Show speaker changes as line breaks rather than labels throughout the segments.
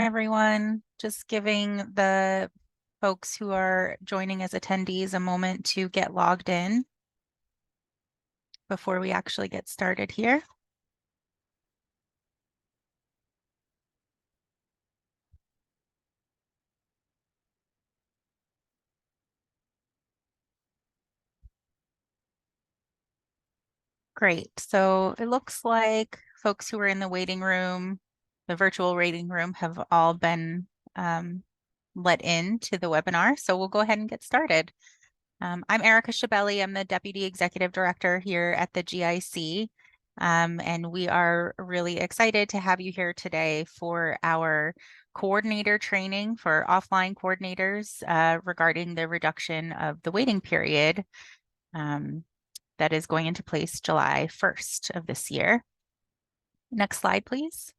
everyone. Just giving the folks who are joining as attendees a moment to get logged in before we actually get started here. Great. So it looks like folks who are in the waiting room, the virtual waiting room, have all been let in to the webinar. So we'll go ahead and get started. I'm Erica Schiavelli. I'm the Deputy Executive Director here at the GIC. And we are really excited to have you here today for our coordinator training for offline coordinators regarding the reduction of the waiting period that is going into place July 1st of this year. Next slide, please.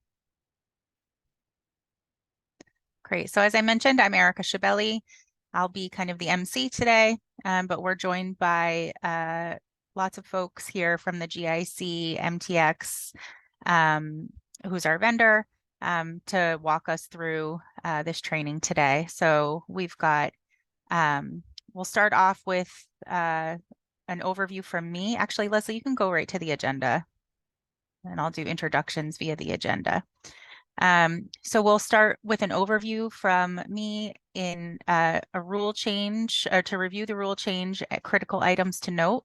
Great. So as I mentioned, I'm Erica Schiavelli. I'll be kind of the MC today, but we're joined by lots of folks here from the GIC, MTX, who's our vendor, to walk us through this training today. So we've got, we'll start off with an overview from me. Actually, Leslie, you can go right to the agenda, and I'll do introductions via the agenda. So we'll start with an overview from me in a rule change, or to review the rule change at critical items to note.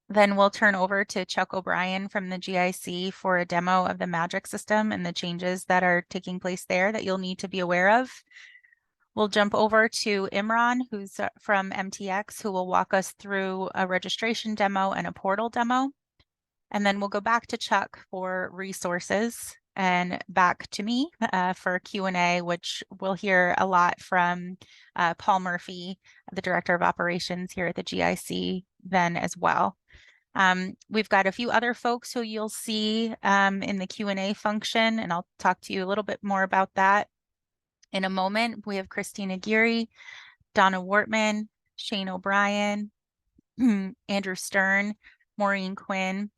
Then we'll turn over to Chuck O'Brien from the GIC for a demo of the Magic system and the changes that are taking place there that you'll need to be aware of. We'll jump over to Imran, who's from MTX, who will walk us through a registration demo and a portal demo. And then we'll go back to Chuck for resources and back to me for Q&A, which we'll hear a lot from Paul Murphy, the Director of Operations here at the GIC then as well. We've got a few other folks who you'll see in the Q&A function, and I'll talk to you a little bit more about that in a moment. We have Christina Geary, Donna Wortman, Shane O'Brien, Andrew Stern, Maureen Quinn,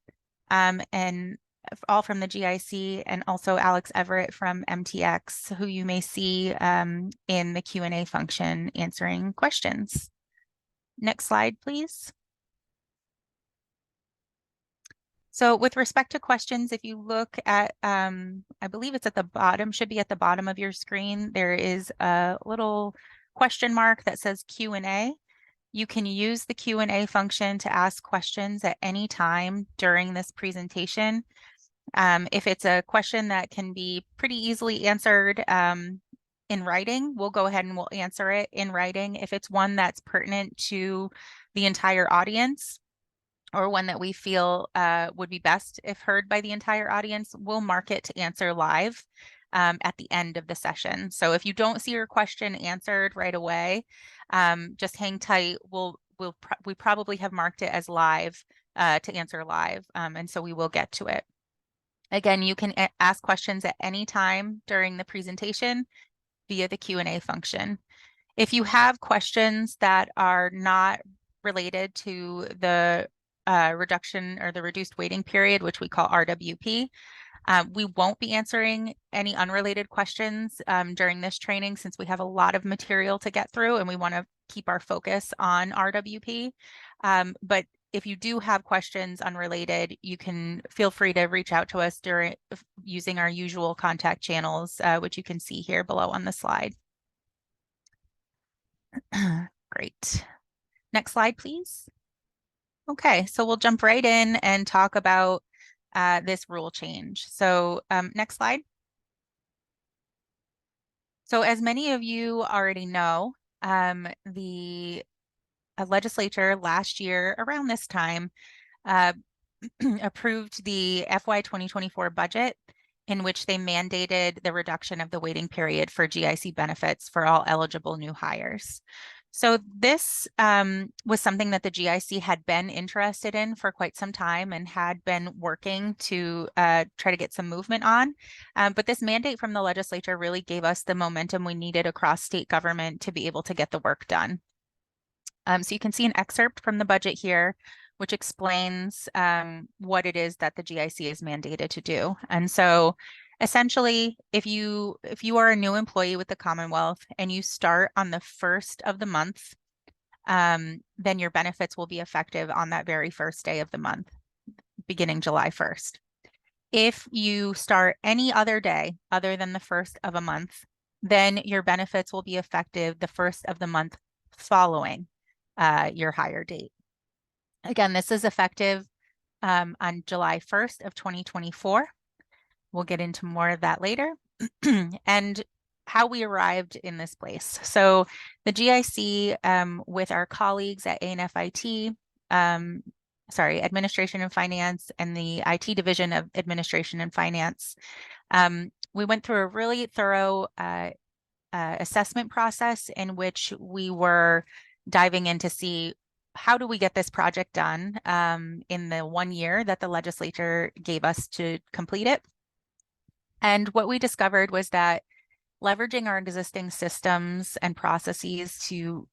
and all from the GIC, and also Alex Everett from MTX, who you may see in the Q&A function answering questions. Next slide, please. So with respect to questions, if you look at, I believe it's at the bottom, should be at the bottom of your screen, there is a little question mark that says Q&A. You can use the Q&A function to ask questions at any time during this presentation. If it's a question that can be pretty easily answered in writing, we'll go ahead and we'll answer it in writing. If it's one that's pertinent to the entire audience, or one that we feel would be best if heard by the entire audience, we'll mark it to answer live at the end of the session. So if you don't see your question answered right away, just hang tight. We probably have marked it as live to answer live, and so we will get to it. Again, you can ask questions at any time during the presentation via the Q&A function. If you have questions that are not related to the reduction or the reduced waiting period, which we call RWP, we won't be answering any unrelated questions during this training, since we have a lot of material to get through and we want to keep our focus on RWP. But if you do have questions unrelated, you can feel free to reach out to us using our usual contact channels, which you can see here below on the slide. Great. Next slide, please. Okay, so we'll jump right in and talk about this rule change. So next slide. So as many of you already know, the legislature last year around this time approved the FY 2024 budget, in which they mandated the reduction of the waiting period for GIC benefits for all eligible new hires. So this was something that the GIC had been interested in for quite some time and had been working to try to get some movement on. But this mandate from the legislature really gave us the momentum we needed across state government to be able to get the work done. So you can see an excerpt from the budget here, which explains what it is that the GIC is mandated to do. And so Essentially, if you are a new employee with the Commonwealth and you start on the first of the month, then your benefits will be effective on that very first day of the month, beginning July 1st. If you start any other day other than the first of a month, then your benefits will be effective the first of the month following your hire date. Again, this is effective on July 1st of 2024. We'll get into more of that later. And how we arrived in this place. So the GIC with our colleagues at ANFIT, Administration and Finance, and the IT Division of Administration and Finance, we went through a really thorough assessment process in which we were diving in to see how do we get this project done in the 1 year that the legislature gave us to complete it. And what we discovered was that leveraging our existing systems and processes to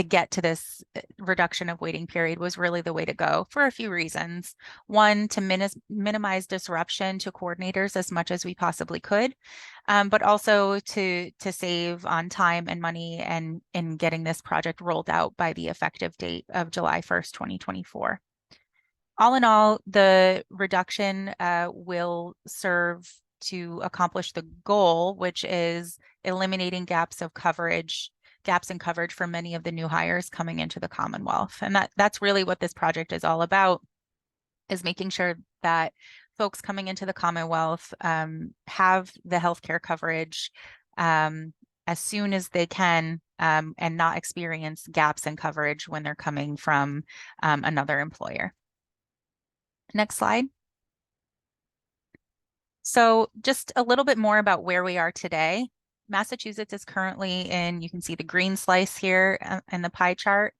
get to this reduction of waiting period was really the way to go for a few reasons. One, to minimize disruption to coordinators as much as we possibly could, but also to save on time and money and in getting this project rolled out by the effective date of July 1st, 2024. All in all, the reduction will serve to accomplish the goal, which is eliminating gaps in coverage for many of the new hires coming into the Commonwealth. And that's really what this project is all about, is making sure that folks coming into the Commonwealth have the healthcare coverage as soon as they can and not experience gaps in coverage when they're coming from another employer. Next slide. So just a little bit more about where we are today. Massachusetts is currently in, you can see the green slice here in the pie chart,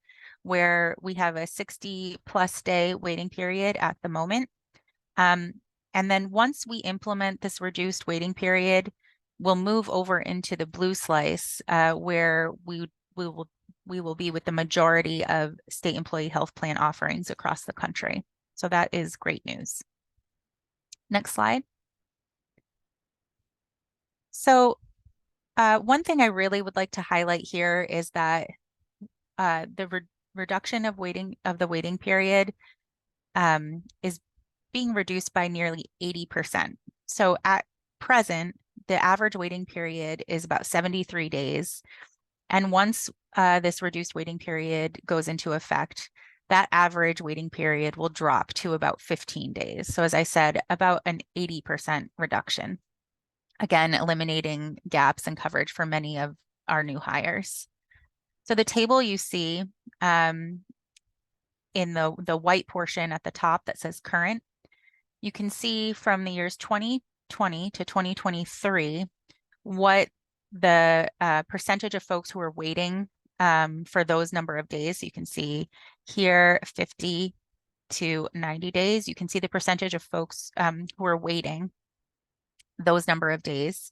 where we have a 60+ day waiting period at the moment. And then once we implement this reduced waiting period, we'll move over into the blue slice where we will be with the majority of state employee health plan offerings across the country. So that is great news. Next slide. So one thing I really would like to highlight here is that the reduction of the waiting period is being reduced by nearly 80%. So at present, the average waiting period is about 73 days. And once this reduced waiting period goes into effect, that average waiting period will drop to about 15 days. So as I said, about an 80% reduction. Again, eliminating gaps in coverage for many of our new hires. So the table you see in the white portion at the top that says current, you can see from the years 2020 to 2023 what the percentage of folks who are waiting for those number of days. So you can see here 50 to 90 days. You can see the percentage of folks who are waiting those number of days.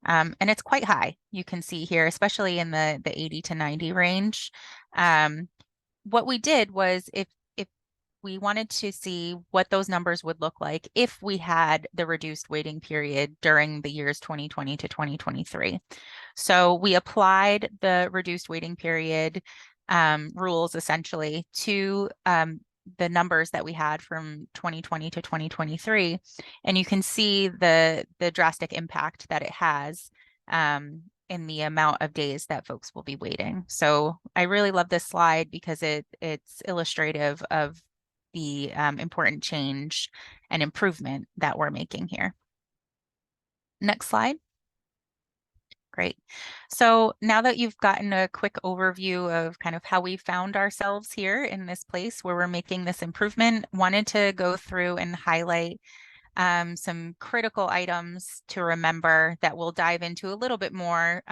And it's quite high. You can see here, especially in the 80 to 90 range. What we did was if we wanted to see what those numbers would look like if we had the reduced waiting period during the years 2020 to 2023. So we applied the reduced waiting period rules essentially to the numbers that we had from 2020 to 2023. And you can see the drastic impact that it has in the amount of days that folks will be waiting. So I really love this slide because it's illustrative of the important change and improvement that we're making here. Next slide. Great. So now that you've gotten a quick overview of kind of how we found ourselves here in this place where we're making this improvement, wanted to go through and highlight some critical items to remember that we'll dive into a little bit more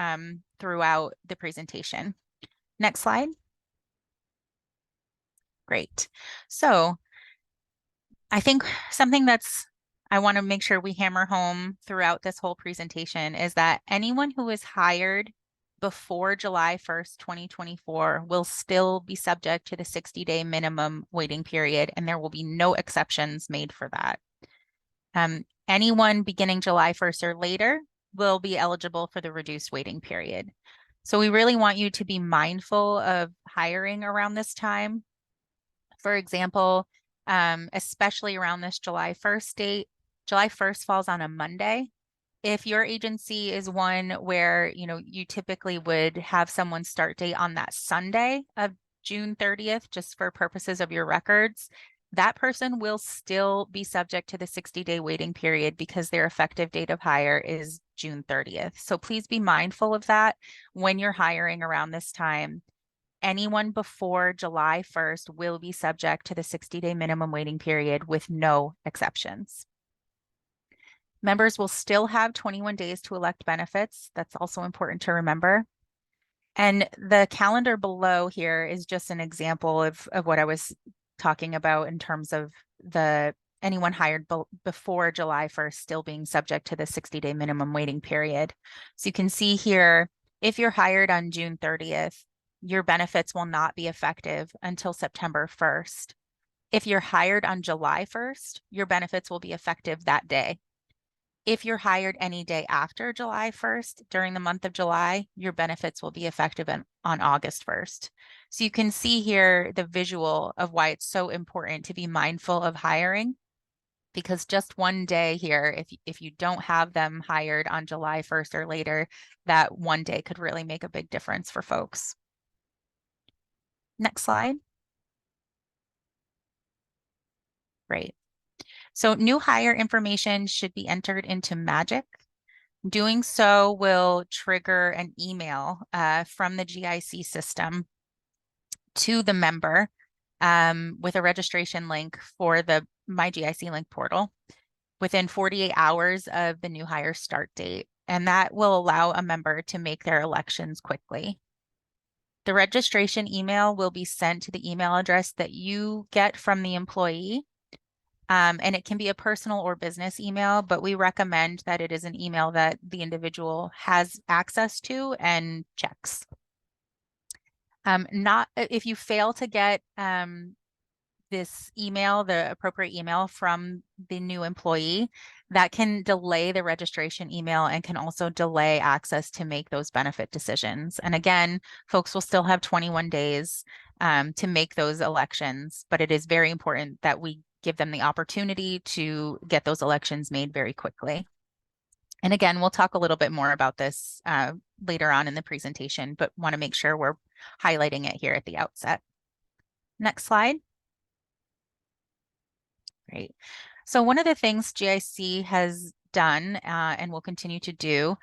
throughout the presentation. Next slide. Great. So I think something I want to make sure we hammer home throughout this whole presentation is that anyone who is hired before July 1st, 2024 will still be subject to the 60-day minimum waiting period, and there will be no exceptions made for that. Anyone beginning July 1st or later will be eligible for the reduced waiting period. So we really want you to be mindful of hiring around this time. For example, especially around this July 1st date, July 1st falls on a Monday. If your agency is one where, you typically would have someone start date on that Sunday of June 30th, just for purposes of your records, that person will still be subject to the 60-day waiting period because their effective date of hire is June 30th. So please be mindful of that when you're hiring around this time. Anyone before July 1st will be subject to the 60-day minimum waiting period with no exceptions. Members will still have 21 days to elect benefits. That's also important to remember. And the calendar below here is just an example of what I was talking about in terms of anyone hired before July 1st still being subject to the 60-day minimum waiting period. So you can see here, if you're hired on June 30th, your benefits will not be effective until September 1st. If you're hired on July 1st, your benefits will be effective that day. If you're hired any day after July 1st, during the month of July, your benefits will be effective on August 1st. So you can see here the visual of why it's so important to be mindful of hiring, because just one day here, if you don't have them hired on July 1st or later, that one day could really make a big difference for folks. Next slide. Great. So new hire information should be entered into Magic. Doing so will trigger an email from the GIC system to the member with a registration link for the My GIC Link portal within 48 hours of the new hire start date. And that will allow a member to make their elections quickly. The registration email will be sent to the email address that you get from the employee. And it can be a personal or business email, but we recommend that it is an email that the individual has access to and checks. If you fail to get this email, the appropriate email from the new employee, that can delay the registration email and can also delay access to make those benefit decisions. And again, folks will still have 21 days to make those elections, but it is very important that we give them the opportunity to get those elections made very quickly. And again, we'll talk a little bit more about this later on in the presentation, but want to make sure we're highlighting it here at the outset. Next slide. Great. So one of the things GIC has done and will continue to do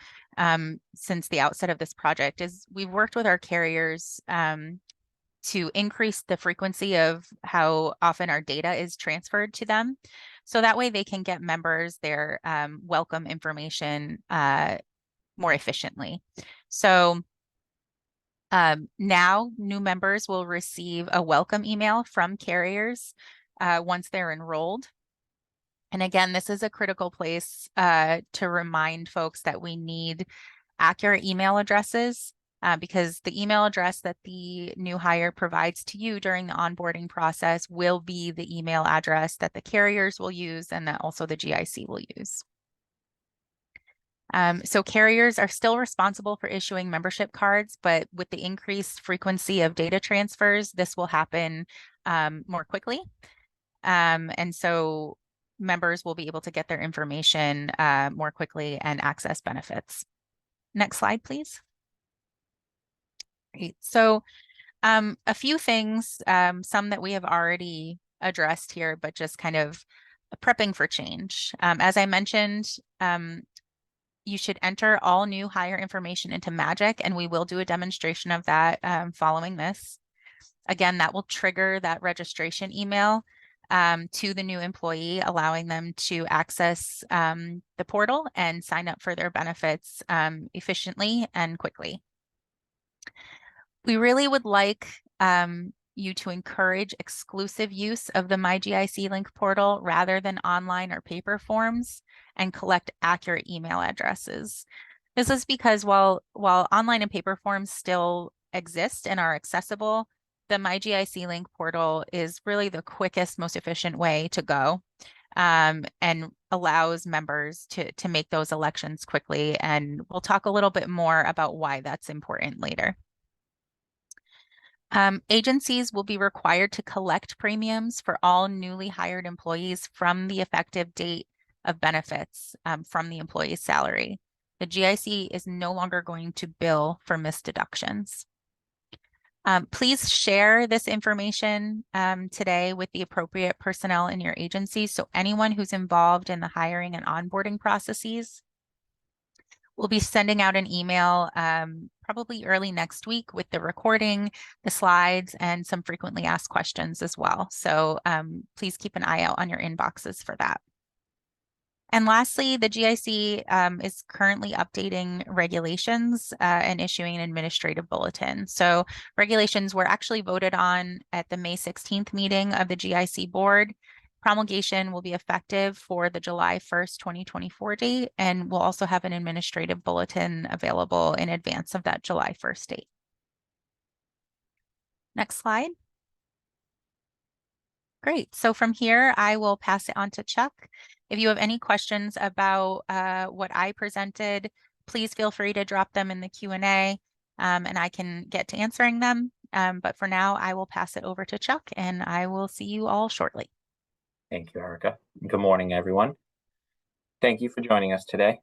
since the outset of this project is we've worked with our carriers to increase the frequency of how often our data is transferred to them. So that way they can get members their welcome information more efficiently. So now new members will receive a welcome email from carriers once they're enrolled. And again, this is a critical place to remind folks that we need accurate email addresses because the email address that the new hire provides to you during the onboarding process will be the email address that the carriers will use and that also the GIC will use. So carriers are still responsible for issuing membership cards, but with the increased frequency of data transfers, this will happen more quickly. And so members will be able to get their information more quickly and access benefits. Next slide, please. Great. So a few things, some that we have already addressed here, but just kind of prepping for change. As I mentioned, you should enter all new hire information into Magic, and we will do a demonstration of that following this. Again, that will trigger that registration email to the new employee, allowing them to access the portal and sign up for their benefits efficiently and quickly. We really would like you to encourage exclusive use of the My GIC Link portal rather than online or paper forms and collect accurate email addresses. This is because while online and paper forms still exist and are accessible, the My GIC Link portal is really the quickest, most efficient way to go. and allows members to make those elections quickly. And we'll talk a little bit more about why that's important later. Agencies will be required to collect premiums for all newly hired employees from the effective date of benefits from the employee's salary. The GIC is no longer going to bill for missed deductions. Please share this information today with the appropriate personnel in your agency. So anyone who's involved in the hiring and onboarding processes. We'll be sending out an email probably early next week with the recording, the slides, and some frequently asked questions as well. So please keep an eye out on your inboxes for that. And lastly, the GIC is currently updating regulations and issuing an administrative bulletin. So regulations were actually voted on at the May 16th meeting of the GIC board. Promulgation will be effective for the July 1st, 2024 date, and we'll also have an administrative bulletin available in advance of that July 1st date. Next slide. Great. So from here, I will pass it on to Chuck. If you have any questions about what I presented, please feel free to drop them in the Q&A and I can get to answering them. But for now, I will pass it over to Chuck and I will see you all shortly.
Thank you, Erica. Good morning, everyone. Thank you for joining us today.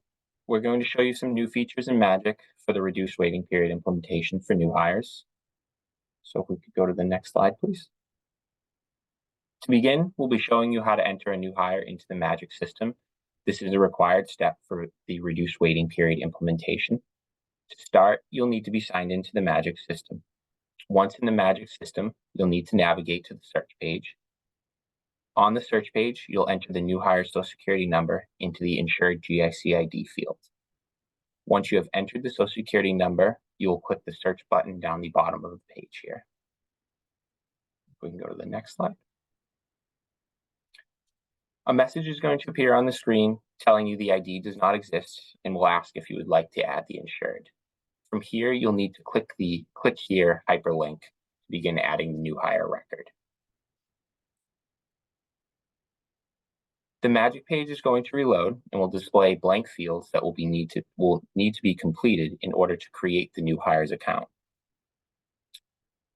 We're going to show you some new features in Magic for the reduced waiting period implementation for new hires. So if we could go to the next slide, please. To begin, we'll be showing you how to enter a new hire into the Magic system. This is a required step for the reduced waiting period implementation. To start, you'll need to be signed into the Magic system. Once in the Magic system, you'll need to navigate to the search page. On the search page, you'll enter the new hire Social Security number into the insured GIC ID field. Once you have entered the Social Security number, you will click the search button down the bottom of the page here. We can go to the next slide. A message is going to appear on the screen telling you the ID does not exist and will ask if you would like to add the insured. From here, you'll need to click the Click Here hyperlink to begin adding the new hire record. The Magic page is going to reload and will display blank fields that will need to be completed in order to create the new hires account.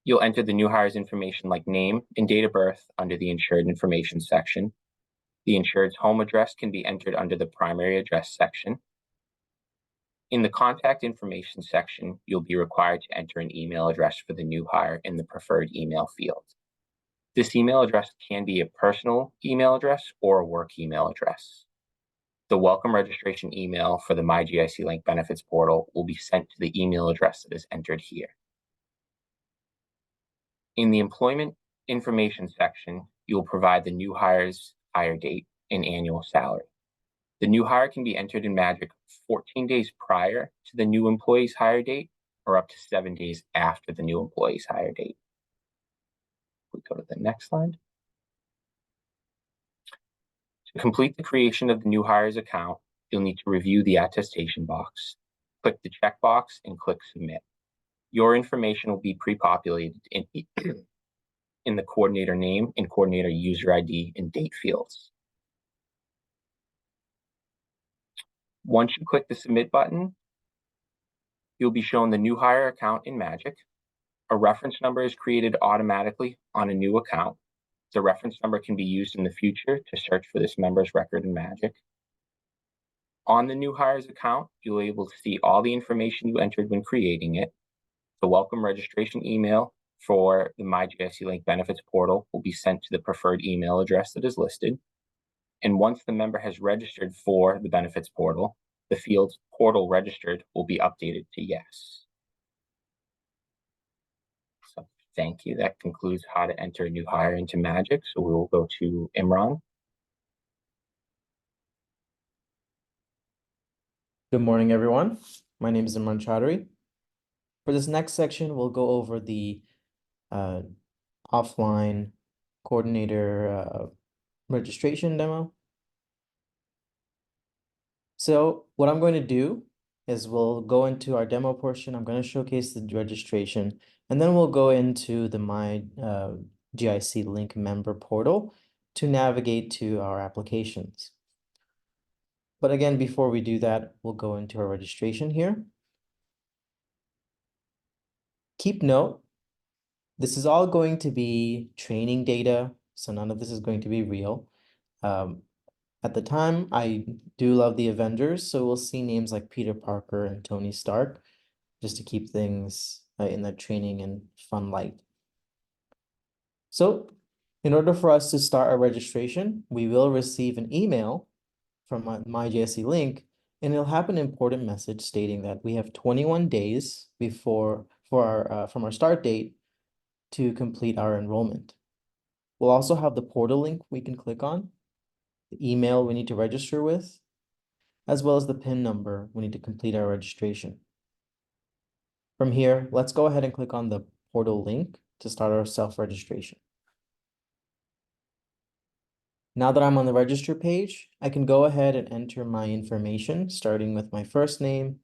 You'll enter the new hires information like name and date of birth under the insured information section. The insured's home address can be entered under the primary address section. In the contact information section, you'll be required to enter an email address for the new hire in the preferred email field. This email address can be a personal email address or a work email address. The welcome registration email for the MyGIC Link Benefits portal will be sent to the email address that is entered here. In the employment information section, you will provide the new hire's hire date and annual salary. The new hire can be entered in Magic 14 days prior to the new employee's hire date or up to 7 days after the new employee's hire date. We go to the next slide. To complete the creation of the new hires account, you'll need to review the attestation box. Click the checkbox and click Submit. Your information will be pre-populated in the coordinator name and coordinator user ID and date fields. Once you click the Submit button, you'll be shown the new hire account in Magic. A reference number is created automatically on a new account. The reference number can be used in the future to search for this member's record in Magic. On the new hires account, you'll be able to see all the information you entered when creating it. The welcome registration email for the MyGIC Link Benefits portal will be sent to the preferred email address that is listed. And once the member has registered for the benefits portal, the field portal registered will be updated to yes. So thank you. That concludes how to enter a new hire into Magic. So we will go to Imran.
Good morning, everyone. My name is Imran Chaudhary. For this next section, we'll go over the offline coordinator registration demo. So what I'm going to do is we'll go into our demo portion. I'm going to showcase the registration, and then we'll go into the GIC Link member portal, to navigate to our applications. But again, before we do that, we'll go into our registration here. Keep note, this is all going to be training data, so none of this is going to be real. At the time, I do love the Avengers, so we'll see names like Peter Parker and Tony Stark, just to keep things in that training and fun light. So in order for us to start our registration, we will receive an email from my JSC link, and it'll have an important message stating that we have 21 days from our start date to complete our enrollment. We'll also have the portal link we can click on, the email we need to register with, as well as the PIN number we need to complete our registration. From here, let's go ahead and click on the portal link to start our self-registration. Now that I'm on the register page, I can go ahead and enter my information, starting with my first name,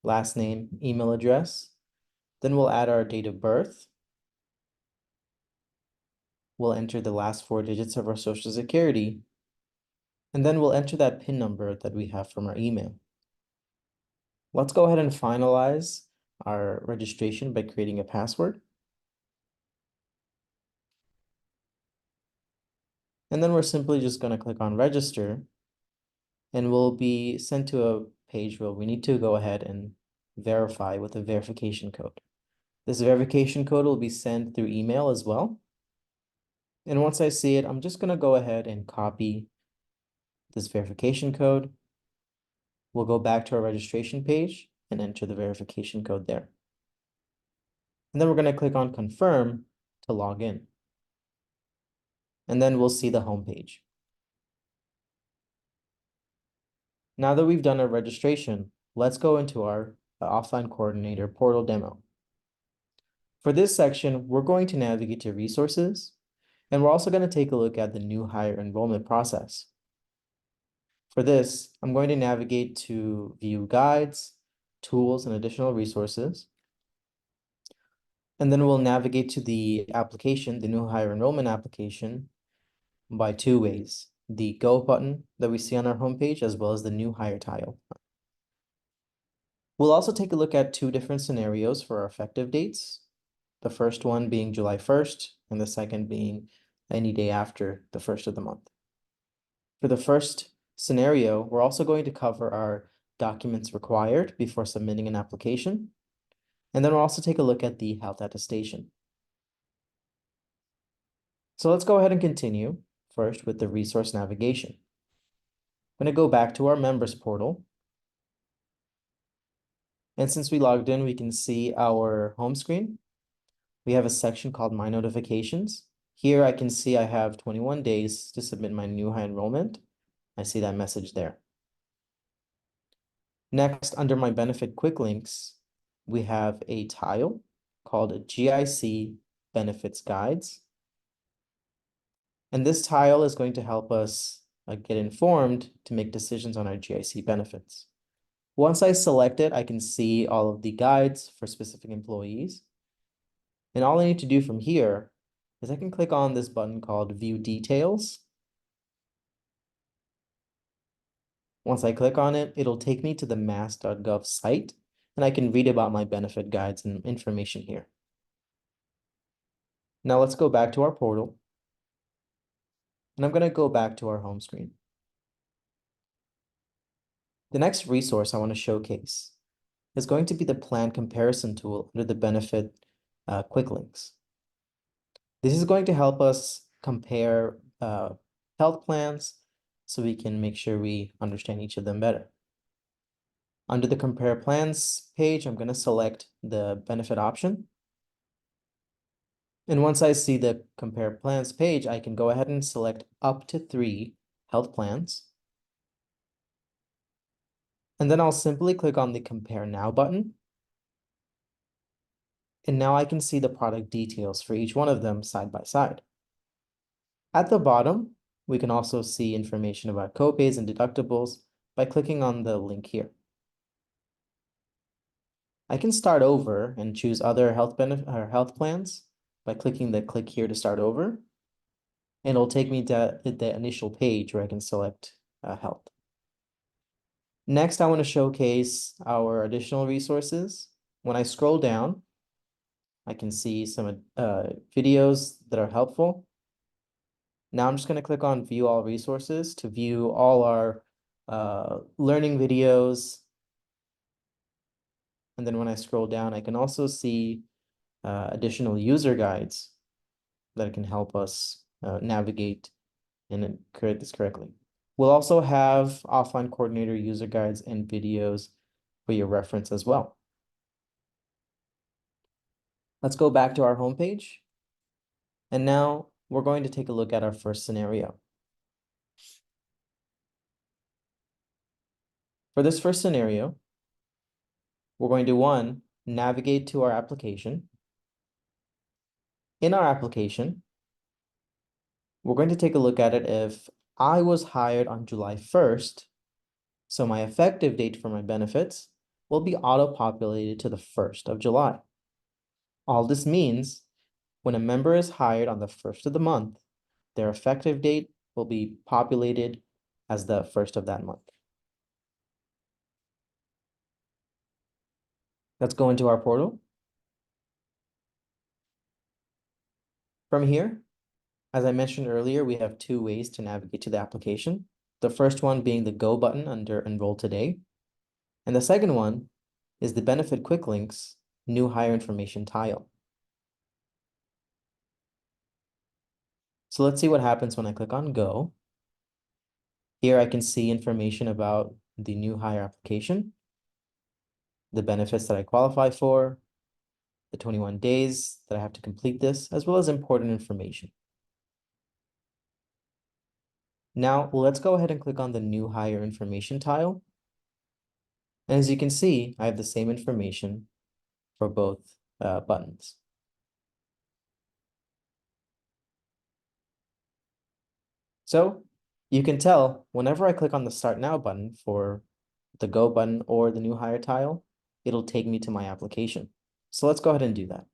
last name, email address. Then we'll add our date of birth. We'll enter the last 4 digits of our Social Security, and then we'll enter that PIN number that we have from our email. Let's go ahead and finalize our registration by creating a password. And then we're simply just going to click on register, and we'll be sent to a page where we need to go ahead and verify with a verification code. This verification code will be sent through email as well. And once I see it, I'm just going to go ahead and copy this verification code. We'll go back to our registration page and enter the verification code there. And then we're going to click on confirm to log in. And then we'll see the home page. Now that we've done our registration, let's go into our offline coordinator portal demo. For this section, we're going to navigate to resources, and we're also going to take a look at the new hire enrollment process. For this, I'm going to navigate to view guides, tools, and additional resources. And then we'll navigate to the application, the new hire enrollment application, by 2 ways: the Go button that we see on our homepage, as well as the new hire tile. We'll also take a look at 2 different scenarios for our effective dates. The first one being July 1st, and the second being any day after the 1st of the month. For the first scenario, we're also going to cover our documents required before submitting an application. And then we'll also take a look at the health attestation. So let's go ahead and continue first with the resource navigation. I'm going to go back to our members portal. And since we logged in, we can see our home screen. We have a section called My Notifications. Here I can see I have 21 days to submit my new high enrollment. I see that message there. Next, under my benefit quick links, we have a tile called GIC Benefits Guides. And this tile is going to help us get informed to make decisions on our GIC benefits. Once I select it, I can see all of the guides for specific employees. And all I need to do from here is I can click on this button called View Details. Once I click on it, it'll take me to the mass.gov site, and I can read about my benefit guides and information here. Now let's go back to our portal. And I'm going to go back to our home screen. The next resource I want to showcase is going to be the plan comparison tool under the benefit quick links. This is going to help us compare health plans so we can make sure we understand each of them better. Under the compare plans page, I'm going to select the benefit option. And once I see the compare plans page, I can go ahead and select up to 3 health plans. And then I'll simply click on the Compare Now button. And now I can see the product details for each one of them side by side. At the bottom, we can also see information about copays and deductibles by clicking on the link here. I can start over and choose other health plans by clicking the Click Here to Start Over. and it'll take me to the initial page where I can select health. Next, I want to showcase our additional resources. When I scroll down, I can see some videos that are helpful. Now I'm just going to click on View All Resources to view all our learning videos. And then when I scroll down, I can also see additional user guides that can help us navigate and create this correctly. We'll also have offline coordinator user guides and videos for your reference as well. Let's go back to our homepage. And now we're going to take a look at our first scenario. For this first scenario, we're going to navigate to our application. In our application, we're going to take a look at it if I was hired on July 1st, so my effective date for my benefits will be auto-populated to the 1st of July. All this means when a member is hired on the 1st of the month, their effective date will be populated as the 1st of that month. Let's go into our portal. From here, as I mentioned earlier, we have two ways to navigate to the application. The first one being the Go button under Enroll Today. And the second one is the Benefit Quick Links New Hire Information tile. So let's see what happens when I click on Go. Here I can see information about the new hire application, the benefits that I qualify for, the 21 days that I have to complete this, as well as important information. Now let's go ahead and click on the new hire information tile. And as you can see, I have the same information for both buttons. So you can tell whenever I click on the Start Now button for the Go button or the new hire tile, it'll take me to my application. So let's go ahead and do that.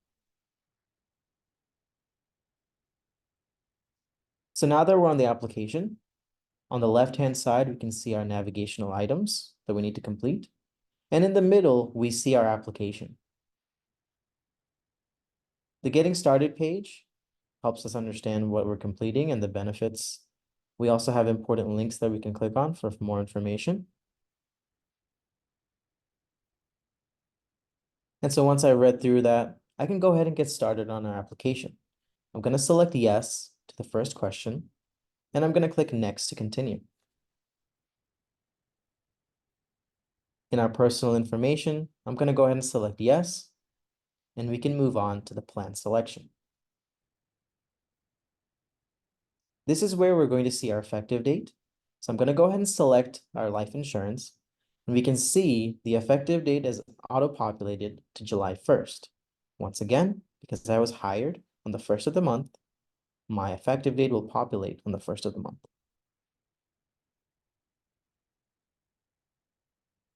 So now that we're on the application, on the left-hand side, we can see our navigational items that we need to complete. And in the middle, we see our application. The Getting Started page helps us understand what we're completing and the benefits. We also have important links that we can click on for more information. And so once I read through that, I can go ahead and get started on our application. I'm going to select yes to the first question, and I'm going to click next to continue. In our personal information, I'm going to go ahead and select yes, and we can move on to the plan selection. This is where we're going to see our effective date. So I'm going to go ahead and select our life insurance, and we can see the effective date is auto-populated to July 1st. Once again, because I was hired on the 1st of the month, my effective date will populate on the 1st of the month.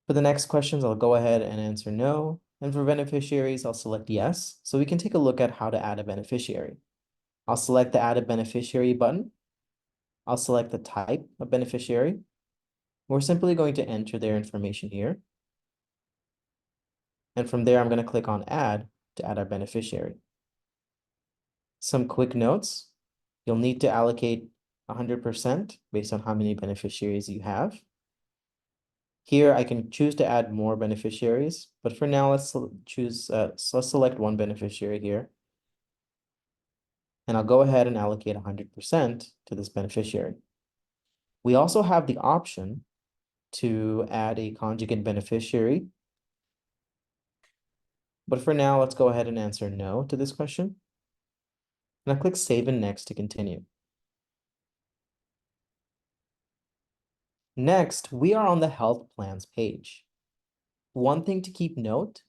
For the next questions, I'll go ahead and answer no. And for beneficiaries, I'll select yes. So we can take a look at how to add a beneficiary. I'll select the Add a Beneficiary button. I'll select the type of beneficiary. We're simply going to enter their information here. And from there, I'm going to click on Add to add our beneficiary. Some quick notes. You'll need to allocate 100% based on how many beneficiaries you have. Here, I can choose to add more beneficiaries, but for now, let's select one beneficiary here. And I'll go ahead and allocate 100% to this beneficiary. We also have the option to add a conjugate beneficiary. But for now, let's go ahead and answer no to this question. And I'll click Save and Next to continue. Next, we are on the health plans page. One thing to keep note,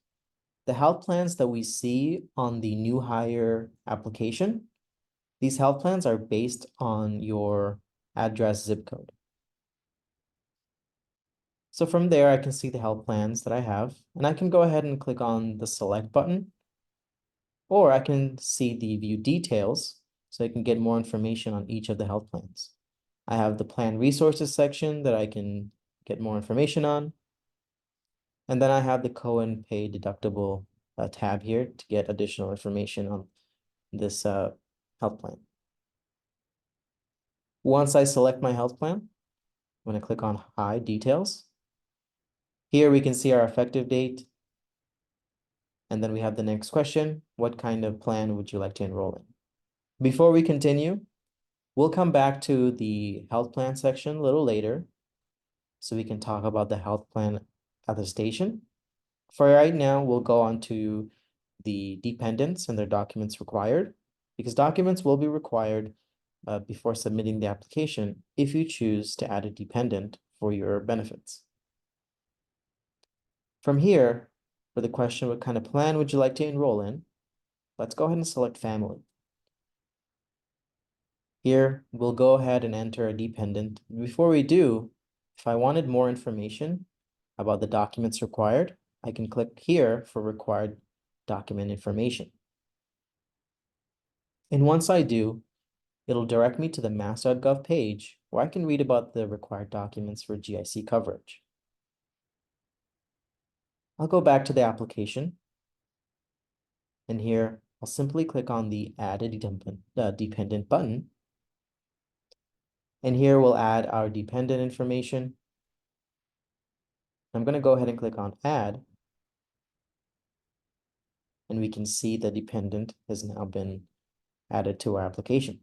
the health plans that we see on the new hire application, these health plans are based on your address zip code. So from there, I can see the health plans that I have, and I can go ahead and click on the Select button, or I can see the View Details so I can get more information on each of the health plans. I have the plan resources section that I can get more information on. And then I have the co-and pay deductible tab here to get additional information on this health plan. Once I select my health plan, I'm going to click on Hide Details. Here we can see our effective date. And then we have the next question. What kind of plan would you like to enroll in? Before we continue, we'll come back to the health plan section a little later so we can talk about the health plan attestation. For right now, we'll go on to the dependents and their documents required, because documents will be required before submitting the application if you choose to add a dependent for your benefits. From here, for the question, what kind of plan would you like to enroll in? Let's go ahead and select family. Here, we'll go ahead and enter a dependent. Before we do, if I wanted more information about the documents required, I can click here for required document information. And once I do, it'll direct me to the mass.gov page where I can read about the required documents for GIC coverage. I'll go back to the application. And here, I'll simply click on the Add a Dependent button. And here we'll add our dependent information. I'm going to go ahead and click on Add. And we can see the dependent has now been added to our application.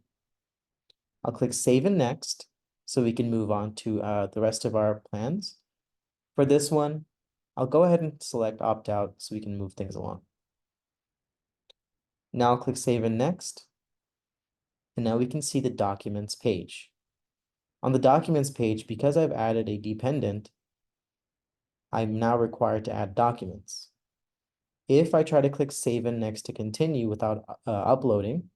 I'll click Save and Next so we can move on to the rest of our plans. For this one, I'll go ahead and select Opt Out so we can move things along. Now I'll click Save and Next. And now we can see the Documents page. On the Documents page, because I've added a dependent, I'm now required to add documents. If I try to click Save and Next to continue without uploading,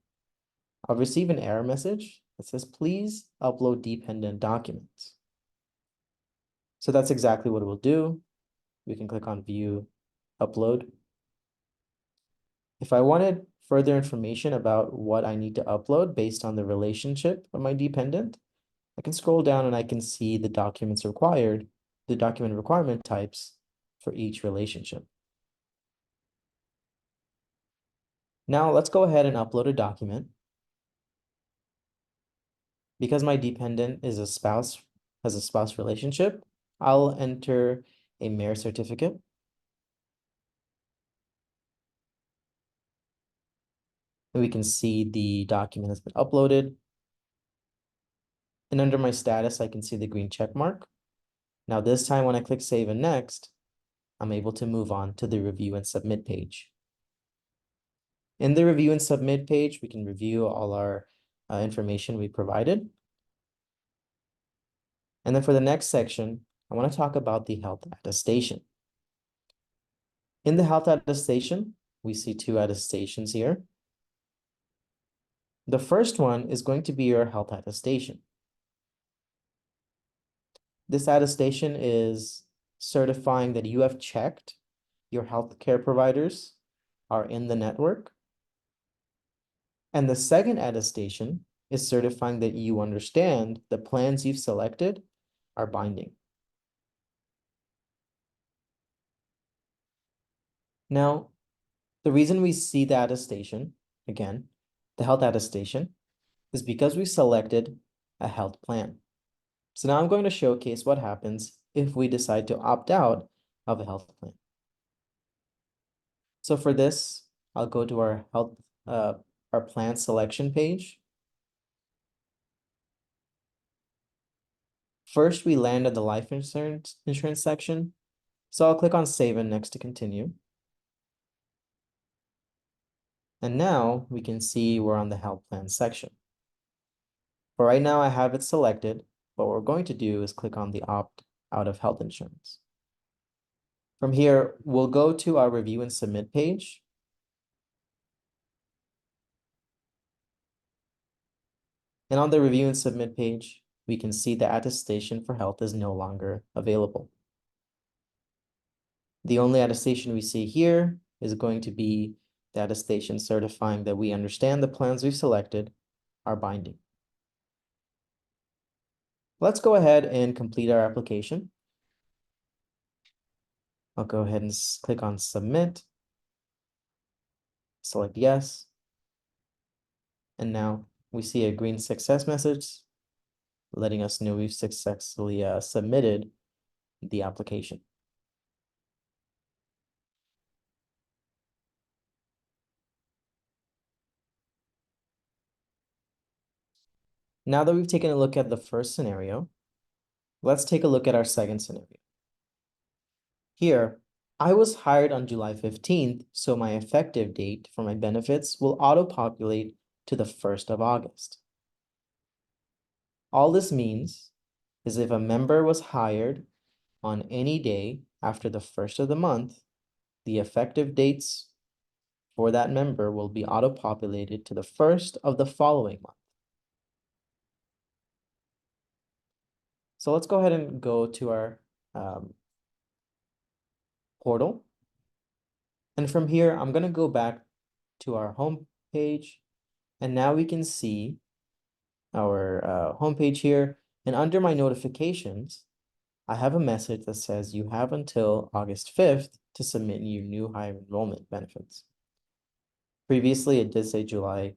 I'll receive an error message that says, please upload dependent documents. So that's exactly what it will do. We can click on View, Upload. If I wanted further information about what I need to upload based on the relationship of my dependent, I can scroll down and I can see the documents required, the document requirement types for each relationship. Now let's go ahead and upload a document. Because my dependent is a spouse, has a spouse relationship, I'll enter a marriage certificate. And we can see the document has been uploaded. And under my status, I can see the green check mark. Now this time when I click Save and Next, I'm able to move on to the Review and Submit page. In the Review and Submit page, we can review all our information we provided. And then for the next section, I want to talk about the health attestation. In the health attestation, we see two attestations here. The first one is going to be your health attestation. This attestation is certifying that you have checked your healthcare providers are in the network. And the second attestation is certifying that you understand the plans you've selected are binding. Now, the reason we see the attestation, again, the health attestation, is because we selected a health plan. So now I'm going to showcase what happens if we decide to opt out of a health plan. So for this, I'll go to our our plan selection page. First, we land at the life insurance section. So I'll click on Save and Next to continue. And now we can see we're on the health plan section. For right now, I have it selected, but what we're going to do is click on the Opt Out of Health Insurance. From here, we'll go to our Review and Submit page. And on the Review and Submit page, we can see the attestation for health is no longer available. The only attestation we see here is going to be the attestation certifying that we understand the plans we've selected are binding. Let's go ahead and complete our application. I'll go ahead and click on submit, select yes. And now we see a green success message letting us know we've successfully submitted the application. Now that we've taken a look at the first scenario, let's take a look at our second scenario. Here, I was hired on July 15th, so my effective date for my benefits will auto-populate to the 1st of August. All this means is if a member was hired on any day after the 1st of the month, the effective dates for that member will be auto-populated to the 1st of the following month. So let's go ahead and go to our portal. And from here, I'm going to go back to our home page. And now we can see our home page here. And under my notifications, I have a message that says you have until August 5th to submit your new hire enrollment benefits. Previously, it did say July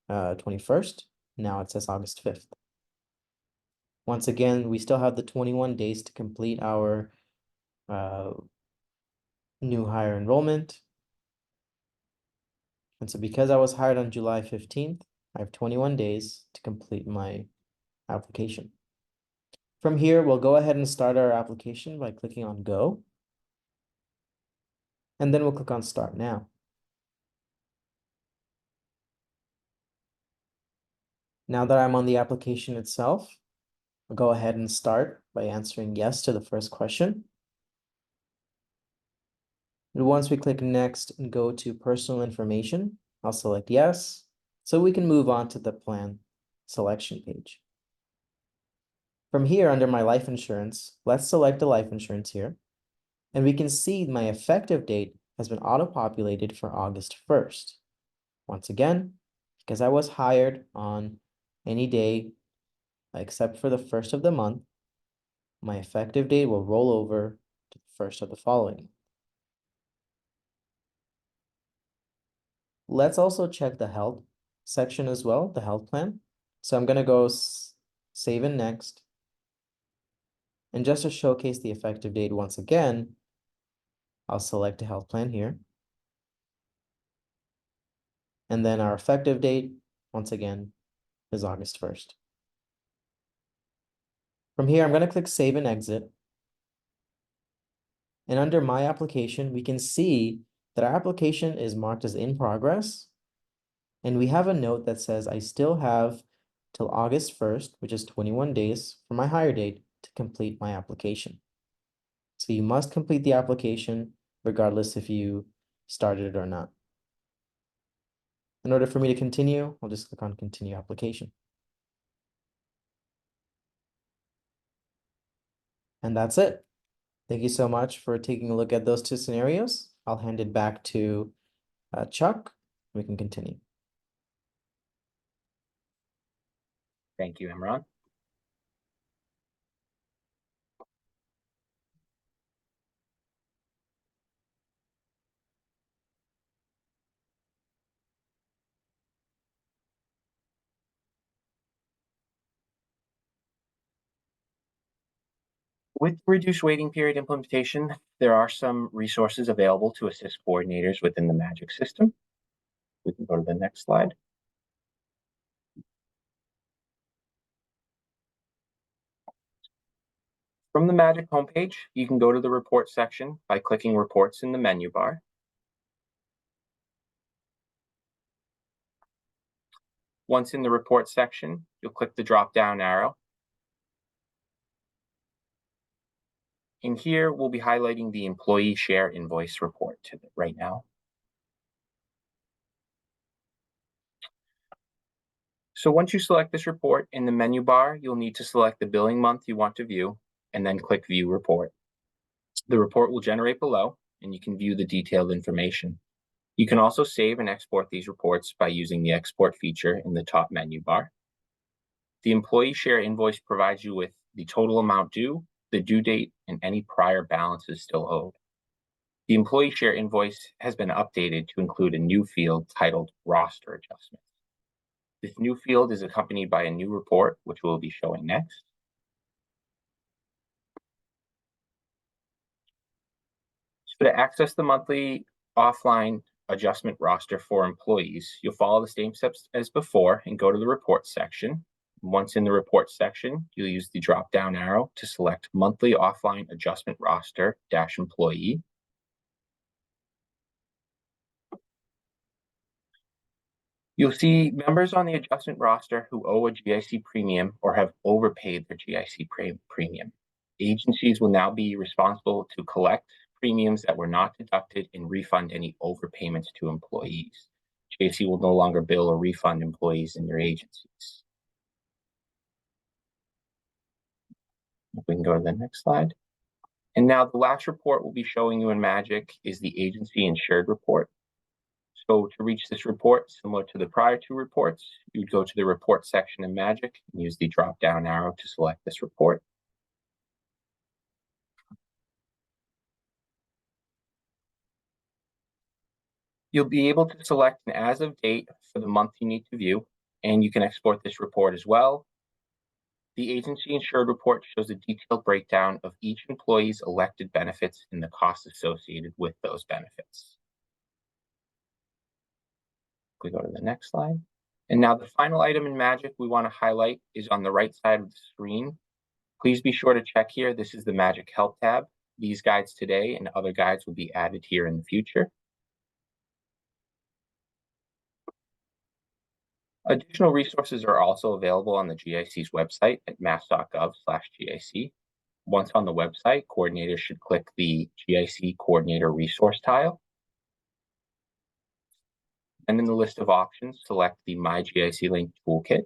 21st. Now it says August 5th. Once again, we still have the 21 days to complete our new hire enrollment. And so because I was hired on July 15th, I have 21 days to complete my application. From here, we'll go ahead and start our application by clicking on Go. And then we'll click on Start Now. Now that I'm on the application itself, I'll go ahead and start by answering yes to the first question. And once we click Next and go to Personal Information, I'll select yes, so we can move on to the plan selection page. From here, under my life insurance, let's select the life insurance here. And we can see my effective date has been auto-populated for August 1st. Once again, because I was hired on any day except for the 1st of the month, my effective date will roll over to the 1st of the following. Let's also check the health section as well, the health plan. So I'm going to go Save and Next. And just to showcase the effective date once again, I'll select a health plan here. And then our effective date, once again, is August 1st. From here, I'm going to click Save and Exit. And under My Application, we can see that our application is marked as in progress. And we have a note that says I still have till August 1st, which is 21 days for my hire date to complete my application. So you must complete the application regardless if you started it or not. In order for me to continue, I'll just click on Continue Application. And that's it. Thank you so much for taking a look at those two scenarios. I'll hand it back to Chuck. We can continue.
Thank you, Imran. With reduced waiting period implementation, there are some resources available to assist coordinators within the Magic system. We can go to the next slide. From the Magic homepage, you can go to the Report section by clicking Reports in the menu bar. Once in the Report section, you'll click the drop-down arrow. In here, we'll be highlighting the Employee Share Invoice report right now. So once you select this report in the menu bar, you'll need to select the billing month you want to view and then click View Report. The report will generate below and you can view the detailed information. You can also save and export these reports by using the export feature in the top menu bar. The employee share invoice provides you with the total amount due, the due date, and any prior balances still owed. The employee share invoice has been updated to include a new field titled Roster Adjustments. This new field is accompanied by a new report, which we'll be showing next. So to access the monthly offline adjustment roster for employees, you'll follow the same steps as before and go to the report section. Once in the report section, you'll use the drop-down arrow to select monthly offline adjustment roster - employee. You'll see members on the adjustment roster who owe a GIC premium or have overpaid their GIC premium. Agencies will now be responsible to collect premiums that were not deducted and refund any overpayments to employees. GIC will no longer bill or refund employees in their agencies. If we can go to the next slide. And now the last report we'll be showing you in Magic is the agency insured report. So to reach this report, similar to the prior two reports, you'd go to the report section in Magic and use the drop-down arrow to select this report. You'll be able to select an as of date for the month you need to view, and you can export this report as well. The agency insured report shows a detailed breakdown of each employee's elected benefits and the costs associated with those benefits. We go to the next slide. And now the final item in Magic we want to highlight is on the right side of the screen. Please be sure to check here. This is the Magic Help tab. These guides today and other guides will be added here in the future. Additional resources are also available on the GIC's website at mass.gov/GIC. Once on the website, coordinators should click the GIC Coordinator Resource tile. And in the list of options, select the My GIC Link Toolkit.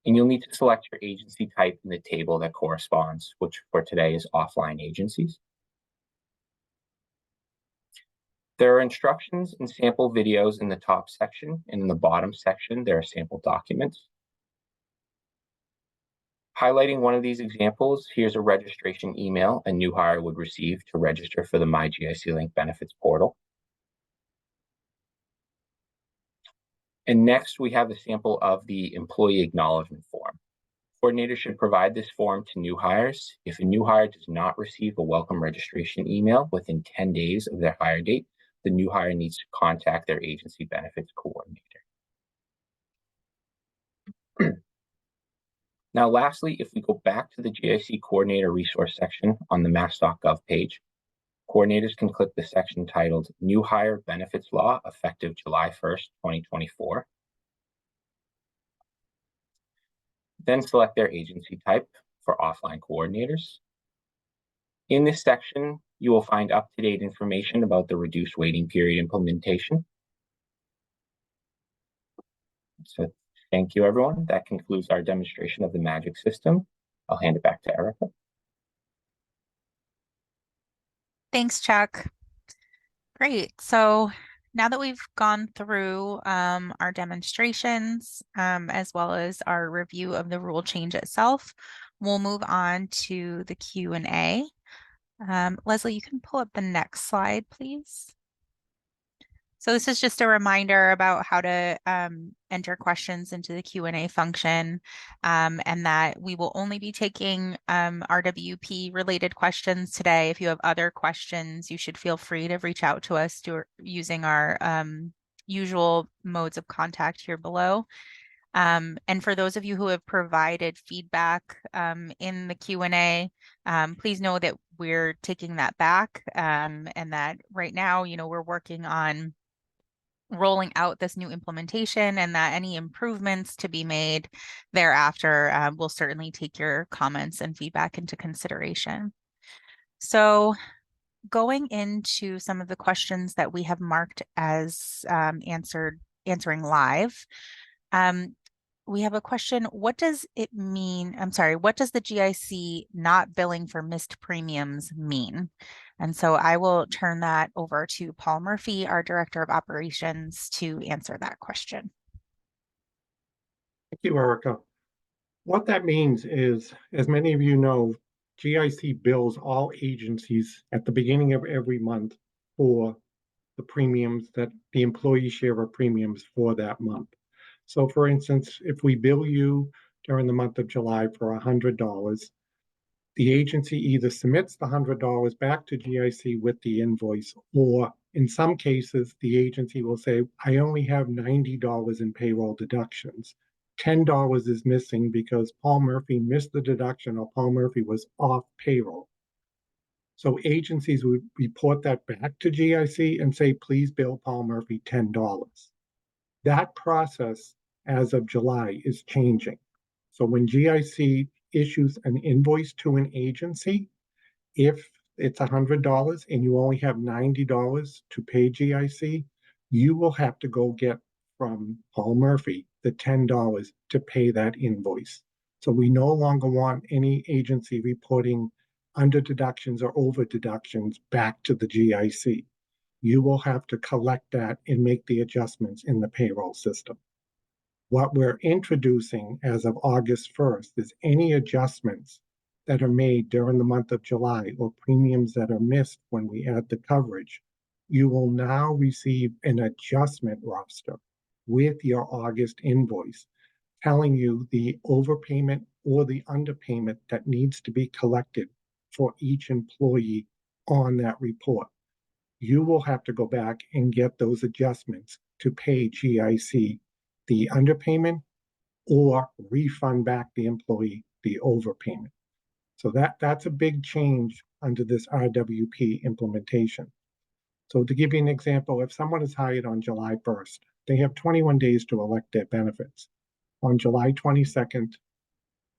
And you'll need to select your agency type in the table that corresponds, which for today is offline agencies. There are instructions and sample videos in the top section, and in the bottom section, there are sample documents. Highlighting one of these examples, here's a registration email a new hire would receive to register for the My GIC Link Benefits portal. And next, we have a sample of the employee acknowledgement form. Coordinators should provide this form to new hires. If a new hire does not receive a welcome registration email within 10 days of their hire date, the new hire needs to contact their agency benefits coordinator. Now, lastly, if we go back to the GIC Coordinator Resource section on the mass.gov page, coordinators can click the section titled New Hire Benefits Law effective July 1st, 2024. Then select their agency type for offline coordinators. In this section, you will find up-to-date information about the reduced waiting period implementation. So thank you, everyone. That concludes our demonstration of the Magic system. I'll hand it back to Erica.
Thanks, Chuck. Great. So now that we've gone through our demonstrations as well as our review of the rule change itself, we'll move on to the Q&A. Leslie, you can pull up the next slide, please. So this is just a reminder about how to enter questions into the Q&A function, and that we will only be taking RWP related questions today. If you have other questions, you should feel free to reach out to us using our usual modes of contact here below. And for those of you who have provided feedback in the Q&A, please know that we're taking that back, and that right now, we're working on rolling out this new implementation, and that any improvements to be made thereafter, we'll certainly take your comments and feedback into consideration. So going into some of the questions that we have marked as answering live, we have a question. What does it mean? I'm sorry, what does the GIC not billing for missed premiums mean? And so I will turn that over to Paul Murphy, our Director of Operations, to answer that question.
you, Erica. What that means is, as many of you know, GIC bills all agencies at the beginning of every month for the premiums that the employees share of premiums for that month. So for instance, if we bill you during the month of July for $100, the agency either submits the $100 back to GIC with the invoice, or in some cases, the agency will say, I only have $90 in payroll deductions. $10 is missing because Paul Murphy missed the deduction or Paul Murphy was off payroll. So agencies would report that back to GIC and say, please bill Paul Murphy $10. That process, as of July, is changing. So when GIC issues an invoice to an agency, if it's $100 and you only have $90 to pay GIC, you will have to go get from Paul Murphy the $10 to pay that invoice. So we no longer want any agency reporting under deductions or over deductions back to the GIC. You will have to collect that and make the adjustments in the payroll system. What we're introducing as of August 1st is any adjustments that are made during the month of July or premiums that are missed when we add the coverage. You will now receive an adjustment roster with your August invoice telling you the overpayment or the underpayment that needs to be collected for each employee on that report. You will have to go back and get those adjustments to pay GIC the underpayment or refund back the employee the overpayment. So that's a big change under this RWP implementation. So to give you an example, if someone is hired on July 1st, they have 21 days to elect their benefits. On July 22nd,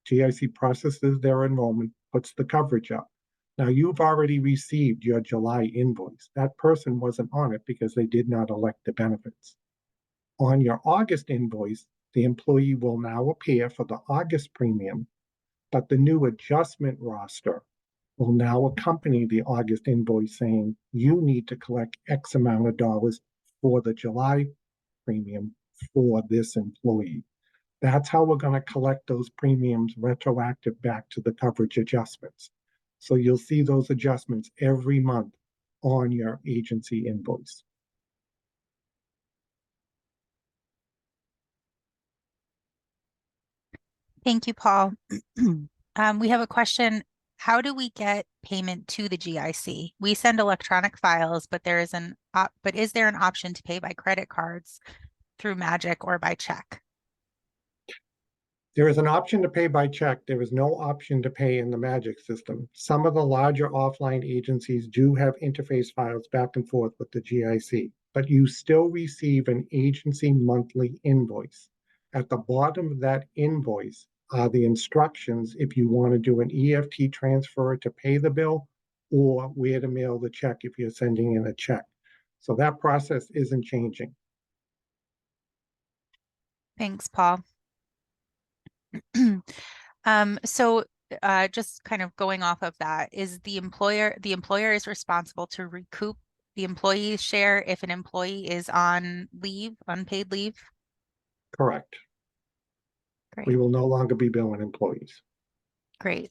GIC processes their enrollment, puts the coverage up. Now you've already received your July invoice. That person wasn't on it because they did not elect the benefits. On your August invoice, the employee will now appear for the August premium, but the new adjustment roster will now accompany the August invoice saying you need to collect X amount of dollars for the July premium for this employee. That's how we're going to collect those premiums retroactive back to the coverage adjustments. So you'll see those adjustments every month on your agency invoice.
Thank you, Paul. We have a question. How do we get payment to the GIC? We send electronic files, but is there an option to pay by credit cards through Magic or by check?
There is an option to pay by check. There is no option to pay in the Magic system. Some of the larger offline agencies do have interface files back and forth with the GIC, but you still receive an agency monthly invoice. At the bottom of that invoice are the instructions if you want to do an EFT transfer to pay the bill or where to mail the check if you're sending in a check. So that process isn't changing.
Thanks, Paul. So just kind of going off of that, is the employer is responsible to recoup the employee's share if an employee is on leave, unpaid leave?
Correct.
Great.
We will no longer be billing employees.
Great.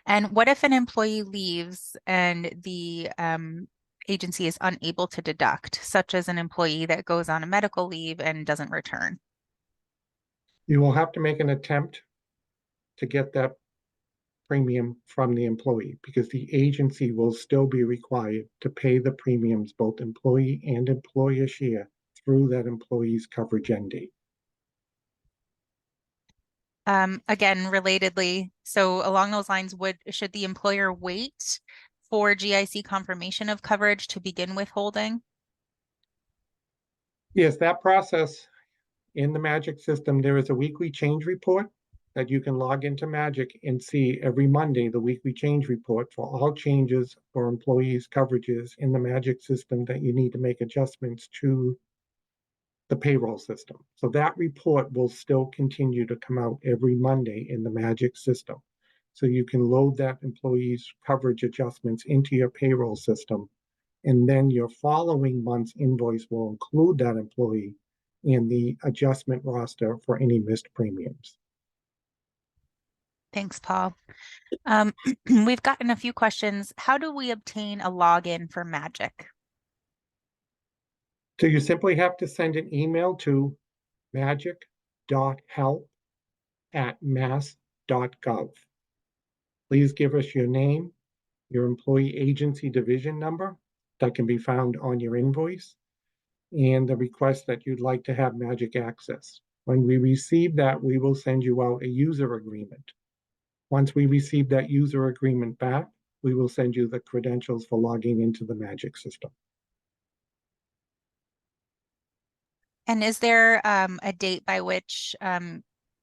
And what if an employee leaves and the agency is unable to deduct, such as an employee that goes on a medical leave and doesn't return?
You will have to make an attempt to get that premium from the employee because the agency will still be required to pay the premiums, both employee and employer share, through that employee's coverage end date.
Again, relatedly, so along those lines, should the employer wait for GIC confirmation of coverage to begin withholding?
Yes, that process in the Magic system, there is a weekly change report that you can log into Magic and see every Monday, the weekly change report for all changes for employees' coverages in the Magic system that you need to make adjustments to the payroll system. So that report will still continue to come out every Monday in the Magic system. So you can load that employee's coverage adjustments into your payroll system, and then your following month's invoice will include that employee, and the adjustment roster for any missed premiums.
Thanks, Paul. We've gotten a few questions. How do we obtain a login for Magic?
So you simply have to send an email to magic.help@mass.gov. Please give us your name, your employee agency division number that can be found on your invoice, and the request that you'd like to have Magic access. When we receive that, we will send you out a user agreement. Once we receive that user agreement back, we will send you the credentials for logging into the Magic system.
And is there a date by which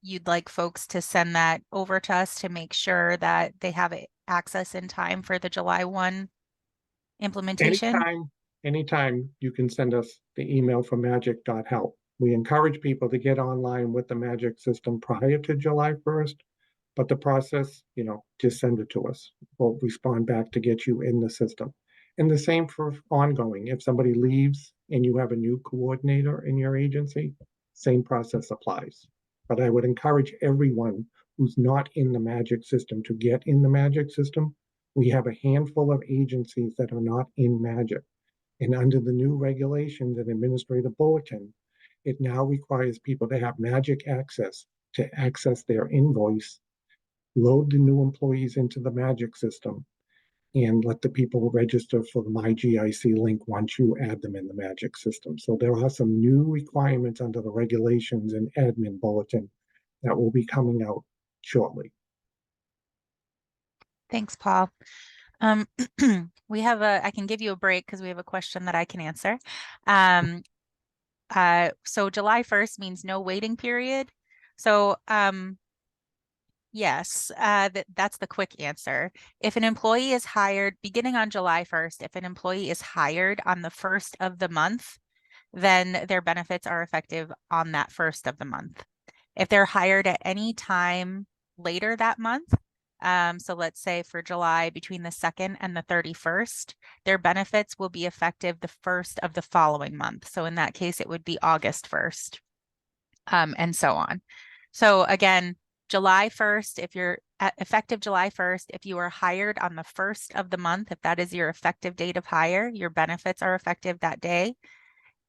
you'd like folks to send that over to us to make sure that they have access in time for the July 1 implementation?
Anytime you can send us the email for magic.help. We encourage people to get online with the Magic system prior to July 1st, but the process, just send it to us. We'll respond back to get you in the system. And the same for ongoing. If somebody leaves and you have a new coordinator in your agency, same process applies. But I would encourage everyone who's not in the Magic system to get in the Magic system. We have a handful of agencies that are not in Magic. And under the new regulations and administrative bulletin, it now requires people to have Magic access to access their invoice, load the new employees into the Magic system, and let the people register for the MyGIC link once you add them in the Magic system. So there are some new requirements under the regulations and admin bulletin that will be coming out shortly.
Thanks, Paul. I can give you a break because we have a question that I can answer. So July 1st means no waiting period. So yes, that's the quick answer. If an employee is hired beginning on July 1st, if an employee is hired on the first of the month, then their benefits are effective on that first of the month. If they're hired at any time later that month, so let's say for July between the 2nd and the 31st, their benefits will be effective the first of the following month. So in that case, it would be August 1st, and so on. So again, July 1st, if you're effective July 1st, if you are hired on the first of the month, if that is your effective date of hire, your benefits are effective that day.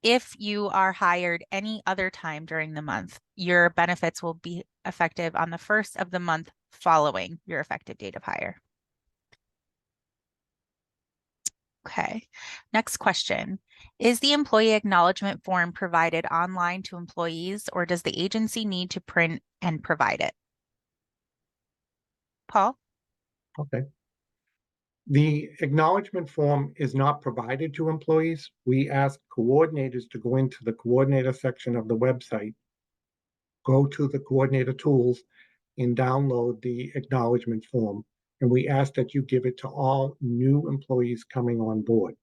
If you are hired any other time during the month, your benefits will be effective on the first of the month following your effective date of hire. Okay, next question. Is the employee acknowledgement form provided online to employees, or does the agency need to print and provide it? Paul?
Okay. The acknowledgement form is not provided to employees. We ask coordinators to go into the coordinator section of the website, go to the coordinator tools, and download the acknowledgement form. And we ask that you give it to all new employees coming on board.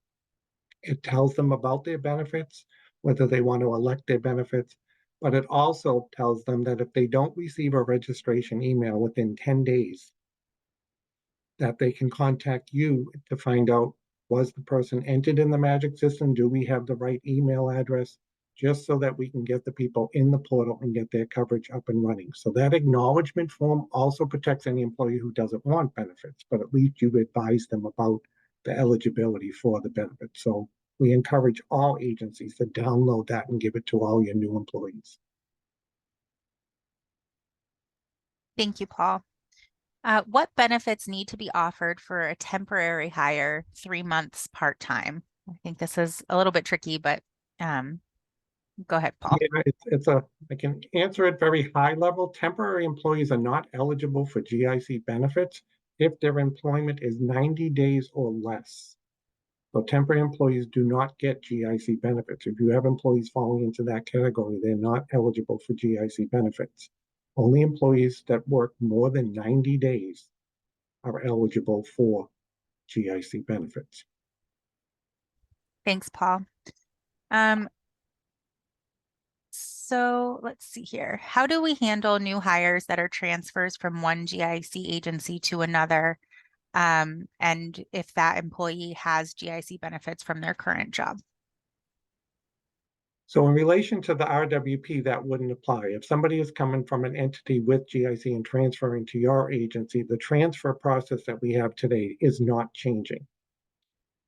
It tells them about their benefits, whether they want to elect their benefits, but it also tells them that if they don't receive a registration email within 10 days, that they can contact you to find out, was the person entered in the Magic system? Do we have the right email address? Just so that we can get the people in the portal and get their coverage up and running. So that acknowledgement form also protects any employee who doesn't want benefits, but at least you've advised them about the eligibility for the benefits. So we encourage all agencies to download that and give it to all your new employees.
Thank you, Paul. What benefits need to be offered for a temporary hire 3 months part-time? I think this is a little bit tricky, but go ahead, Paul.
Yeah, I can answer it very high level. Temporary employees are not eligible for GIC benefits if their employment is 90 days or less. So temporary employees do not get GIC benefits. If you have employees falling into that category, they're not eligible for GIC benefits. Only employees that work more than 90 days are eligible for GIC benefits.
Thanks, Paul. So let's see here. How do we handle new hires that are transfers from one GIC agency to another? And if that employee has GIC benefits from their current job?
So in relation to the RWP, that wouldn't apply. If somebody is coming from an entity with GIC and transferring to your agency, the transfer process that we have today is not changing.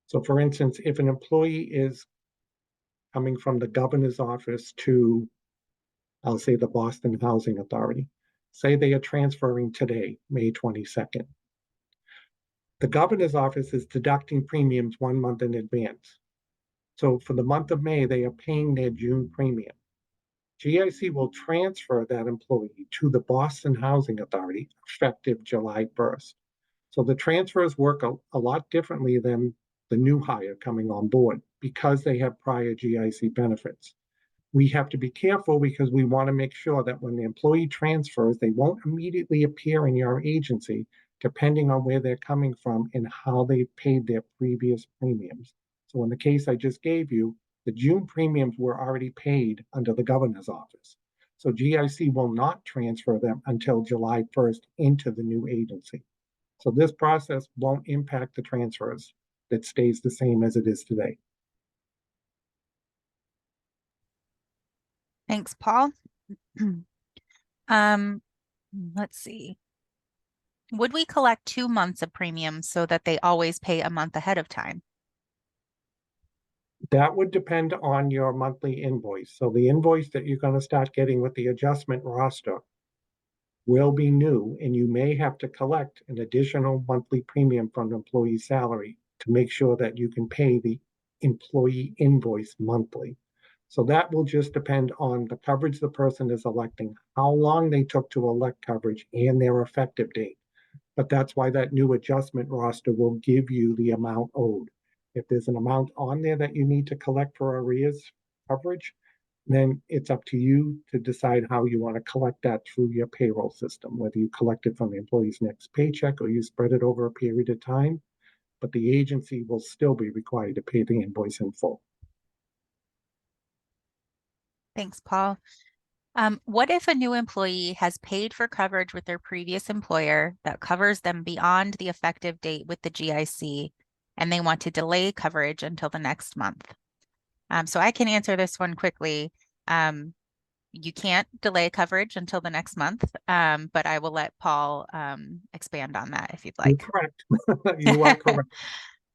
So for instance, if an employee is coming from the governor's office to, I'll say, the Boston Housing Authority, say they are transferring today, May 22nd. The governor's office is deducting premiums 1 month in advance. So for the month of May, they are paying their June premium. GIC will transfer that employee to the Boston Housing Authority effective July 1st. So the transfers work a lot differently than the new hire coming on board because they have prior GIC benefits. We have to be careful because we want to make sure that when the employee transfers, they won't immediately appear in your agency, depending on where they're coming from and how they paid their previous premiums. So in the case I just gave you, the June premiums were already paid under the governor's office. So GIC will not transfer them until July 1st into the new agency. So this process won't impact the transfers. It stays the same as it is today.
Thanks, Paul. Let's see. Would we collect 2 months of premiums so that they always pay a month ahead of time?
That would depend on your monthly invoice. So the invoice that you're going to start getting with the adjustment roster will be new, and you may have to collect an additional monthly premium from the employee's salary to make sure that you can pay the employee invoice monthly. So that will just depend on the coverage the person is electing, how long they took to elect coverage, and their effective date. But that's why that new adjustment roster will give you the amount owed. If there's an amount on there that you need to collect for arrears coverage, then it's up to you to decide how you want to collect that through your payroll system, whether you collect it from the employee's next paycheck or you spread it over a period of time. But the agency will still be required to pay the invoice in full.
Thanks, Paul. What if a new employee has paid for coverage with their previous employer that covers them beyond the effective date with the GIC, and they want to delay coverage until the next month? So I can answer this one quickly. You can't delay coverage until the next month, but I will let Paul expand on that if you'd
You're
like.
correct. You are correct.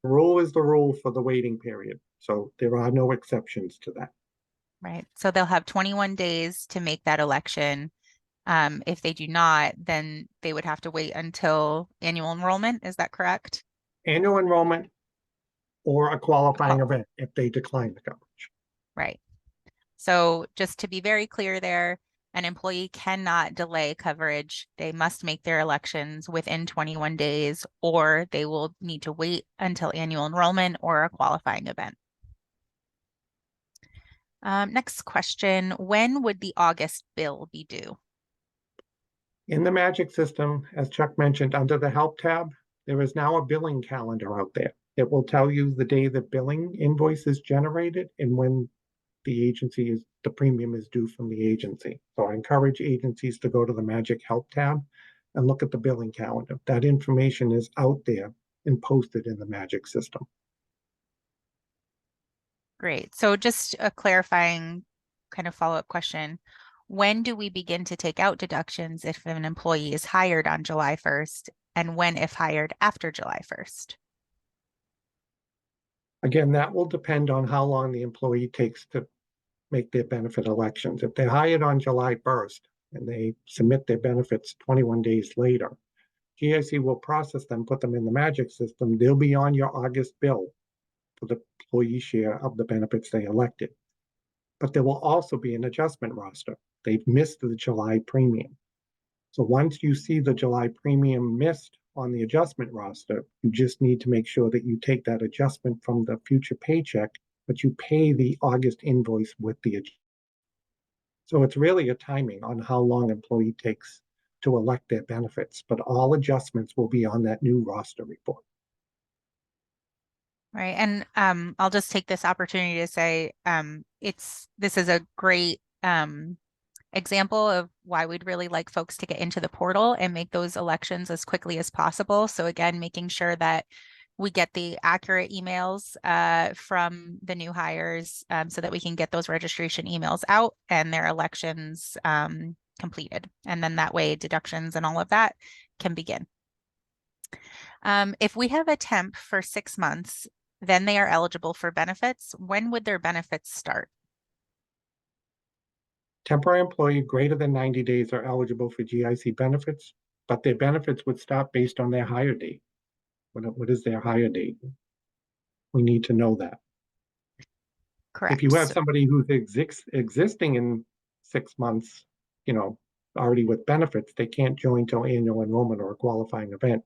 The rule is the rule for the waiting period. So there are no exceptions to that.
Right. So they'll have 21 days to make that election. If they do not, then they would have to wait until annual enrollment. Is that correct?
Annual enrollment or a qualifying event if they decline the coverage.
Right. So just to be very clear there, an employee cannot delay coverage. They must make their elections within 21 days, or they will need to wait until annual enrollment or a qualifying event. Next question, when would the August bill be due?
In the Magic system, as Chuck mentioned, under the Help tab, there is now a billing calendar out there. It will tell you the day the billing invoice is generated and when the premium is due from the agency. So I encourage agencies to go to the Magic Help tab and look at the billing calendar. That information is out there and posted in the Magic system.
Great. So just a clarifying kind of follow-up question. When do we begin to take out deductions if an employee is hired on July 1st, and when if hired after July 1st?
Again, that will depend on how long the employee takes to make their benefit elections. If they're hired on July 1st and they submit their benefits 21 days later, GIC will process them, put them in the Magic system. They'll be on your August bill for the employee share of the benefits they elected. But there will also be an adjustment roster. They've missed the July premium. So once you see the July premium missed on the adjustment roster, you just need to make sure that you take that adjustment from the future paycheck, but you pay the August invoice with the adjustment. So it's really a timing on how long an employee takes to elect their benefits, but all adjustments will be on that new roster report.
Right. And I'll just take this opportunity to say this is a great example of why we'd really like folks to get into the portal and make those elections as quickly as possible. So again, making sure that we get the accurate emails from the new hires so that we can get those registration emails out and their elections completed. And then that way deductions and all of that can begin. If we have a temp for 6 months, then they are eligible for benefits. When would their benefits start?
Temporary employee greater than 90 days are eligible for GIC benefits, but their benefits would stop based on their hire date. What is their hire date? We need to know that.
Correct.
If you have somebody who's existing in 6 months, already with benefits, they can't join till annual enrollment or a qualifying event.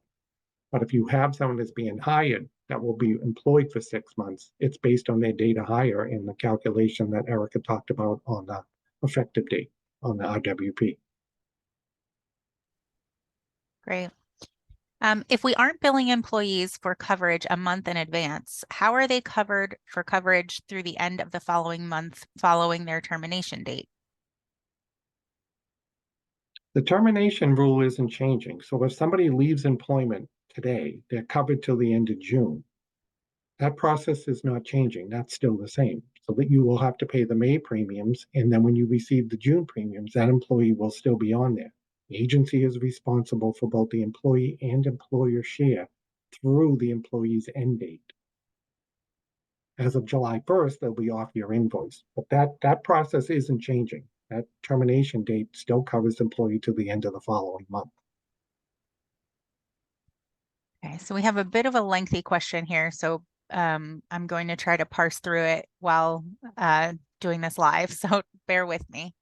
But if you have someone that's being hired that will be employed for 6 months, it's based on their date of hire in the calculation that Erica talked about on the effective date on the RWP.
Great. If we aren't billing employees for coverage a month in advance, how are they covered for coverage through the end of the following month following their termination date?
The termination rule isn't changing. So if somebody leaves employment today, they're covered till the end of June. That process is not changing. That's still the same. So that you will have to pay the May premiums. And then when you receive the June premiums, that employee will still be on there. The agency is responsible for both the employee and employer share through the employee's end date. As of July 1st, they'll be off your invoice. But that process isn't changing. That termination date still covers the employee to the end of the following month.
Okay, so we have a bit of a lengthy question here. So I'm going to try to parse through it while doing this live. So bear with me.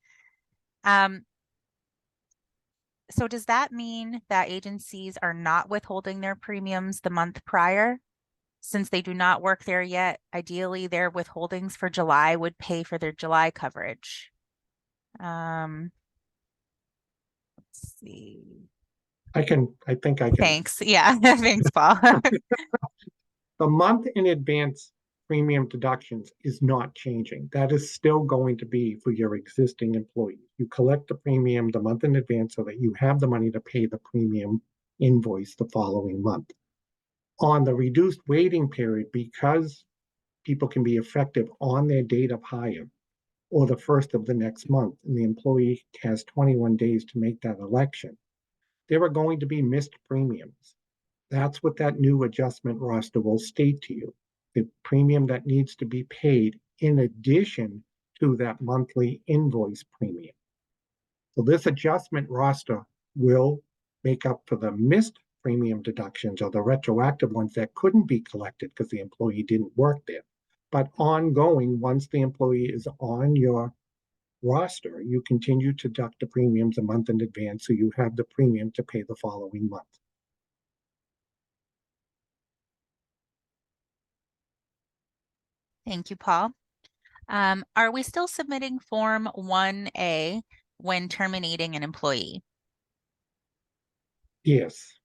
So does that mean that agencies are not withholding their premiums the month prior? Since they do not work there yet, ideally their withholdings for July would pay for their July coverage. Let's see.
I think I can.
Thanks. Yeah, thanks, Paul.
The month in advance premium deductions is not changing. That is still going to be for your existing employees. You collect the premium the month in advance so that you have the money to pay the premium invoice the following month. On the reduced waiting period, because people can be effective on their date of hire or the first of the next month, and the employee has 21 days to make that election, there are going to be missed premiums. That's what that new adjustment roster will state to you. The premium that needs to be paid in addition to that monthly invoice premium. So this adjustment roster will make up for the missed premium deductions or the retroactive ones that couldn't be collected because the employee didn't work there. But ongoing, once the employee is on your roster, you continue to deduct the premiums a month in advance so you have the premium to pay the following month.
Thank you, Paul. Are we still submitting Form 1A when terminating an employee?
Yes.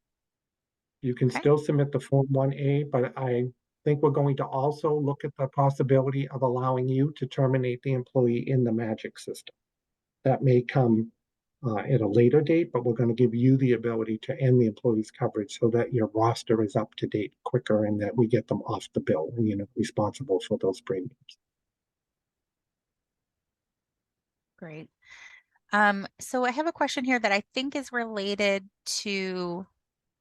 You can
Okay.
still submit the Form 1A, but I think we're going to also look at the possibility of allowing you to terminate the employee in the Magic system. That may come at a later date, but we're going to give you the ability to end the employee's coverage so that your roster is up to date quicker and that we get them off the bill and you're not responsible for those premiums.
Great. So I have a question here that I think is related to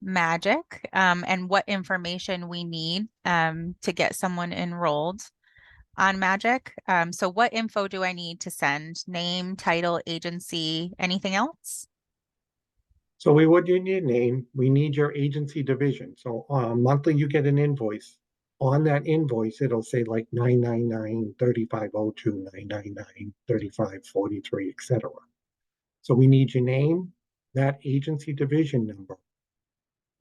Magic and what information we need to get someone enrolled on Magic. So what info do I need to send? Name, title, agency, anything else?
So we would need your name. We need your agency division. So monthly you get an invoice. On that invoice, it'll say like 999, 3502, 999, 3543, etc. So we need your name, that agency division number,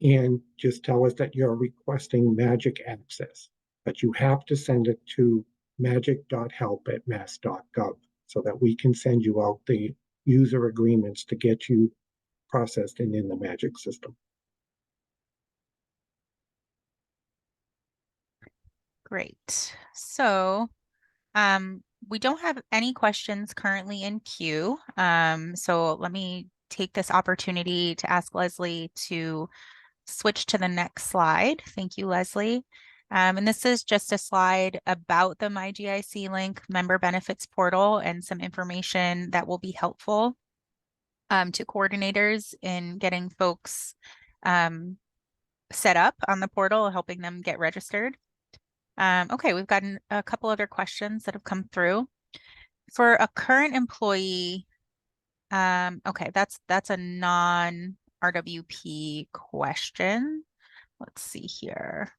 and just tell us that you're requesting Magic access. But you have to send it to magic.help@mass.gov so that we can send you out the user agreements to get you processed and in the Magic system.
Great. So we don't have any questions currently in queue. So let me take this opportunity to ask Leslie to switch to the next slide. Thank you, Leslie. And this is just a slide about the MyGIC link member benefits portal and some information that will be helpful to coordinators in getting folks set up on the portal, helping them get registered. Okay, we've gotten a couple other questions that have come through. For a current employee, okay, that's a non-RWP question. Let's see here.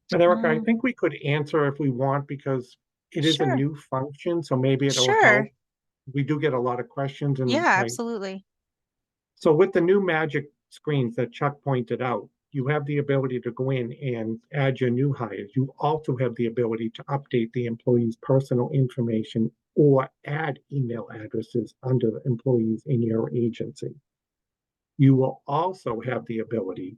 But Erica, I think we could answer if we want, because it is a
Sure.
new function, so maybe it'll
Sure.
help. We do get a lot of questions, and
Yeah, absolutely.
so with the new magic screens that Chuck pointed out, you have the ability to go in and add your new hires. You also have the ability to update the employee's personal information or add email addresses under the employees in your agency. You will also have the ability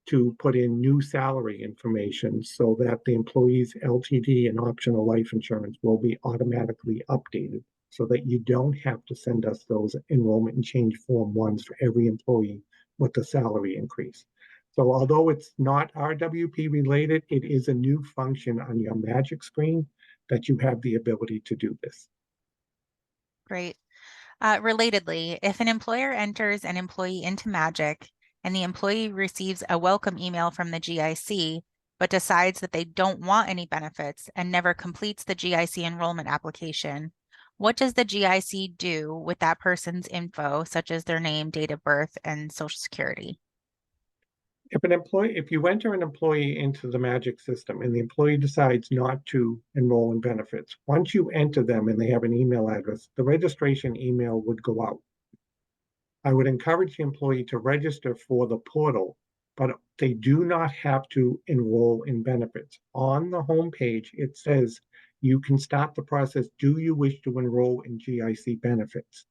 to put in new salary information so that the employee's LTD and optional life insurance will be automatically updated, so that you don't have to send us those enrollment and change form ones for every employee with the salary increase. So although it's not RWP related, it is a new function on your magic screen that you have the ability to do this.
Great. Relatedly, if an employer enters an employee into Magic and the employee receives a welcome email from the GIC, but decides that they don't want any benefits and never completes the GIC enrollment application, what does the GIC do with that person's info, such as their name, date of birth, and social security?
If you enter an employee into the Magic system and the employee decides not to enroll in benefits, once you enter them and they have an email address, the registration email would go out. I would encourage the employee to register for the portal, but they do not have to enroll in benefits. On the home page, it says you can start the process. Do you wish to enroll in GIC benefits?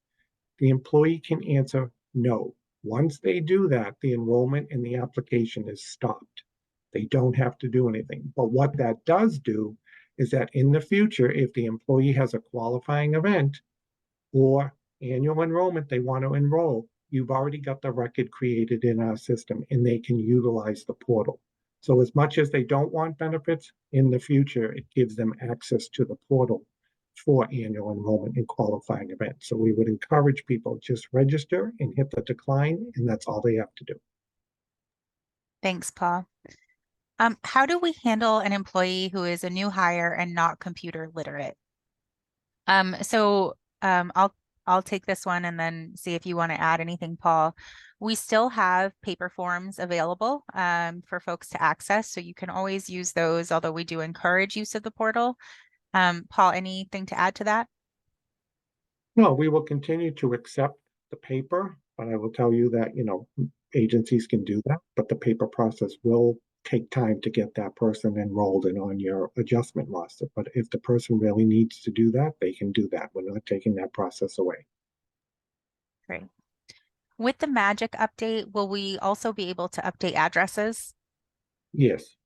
The employee can answer no. Once they do that, the enrollment and the application is stopped. They don't have to do anything. But what that does do is that in the future, if the employee has a qualifying event or annual enrollment they want to enroll, you've already got the record created in our system and they can utilize the portal. So as much as they don't want benefits, in the future, it gives them access to the portal for annual enrollment and qualifying events. So we would encourage people just register and hit the decline, and that's all they have to do.
Thanks, Paul. How do we handle an employee who is a new hire and not computer literate? I'll take this one and then see if you want to add anything, Paul. We still have paper forms available for folks to access, so you can always use those, although we do encourage use of the portal. Paul, anything to add to that?
No, we will continue to accept the paper, but I will tell you that, agencies can do that, but the paper process will take time to get that person enrolled and on your adjustment roster. But if the person really needs to do that, they can do that. We're not taking that process away.
Great. With the Magic update, will we also be able to update addresses?
Yes.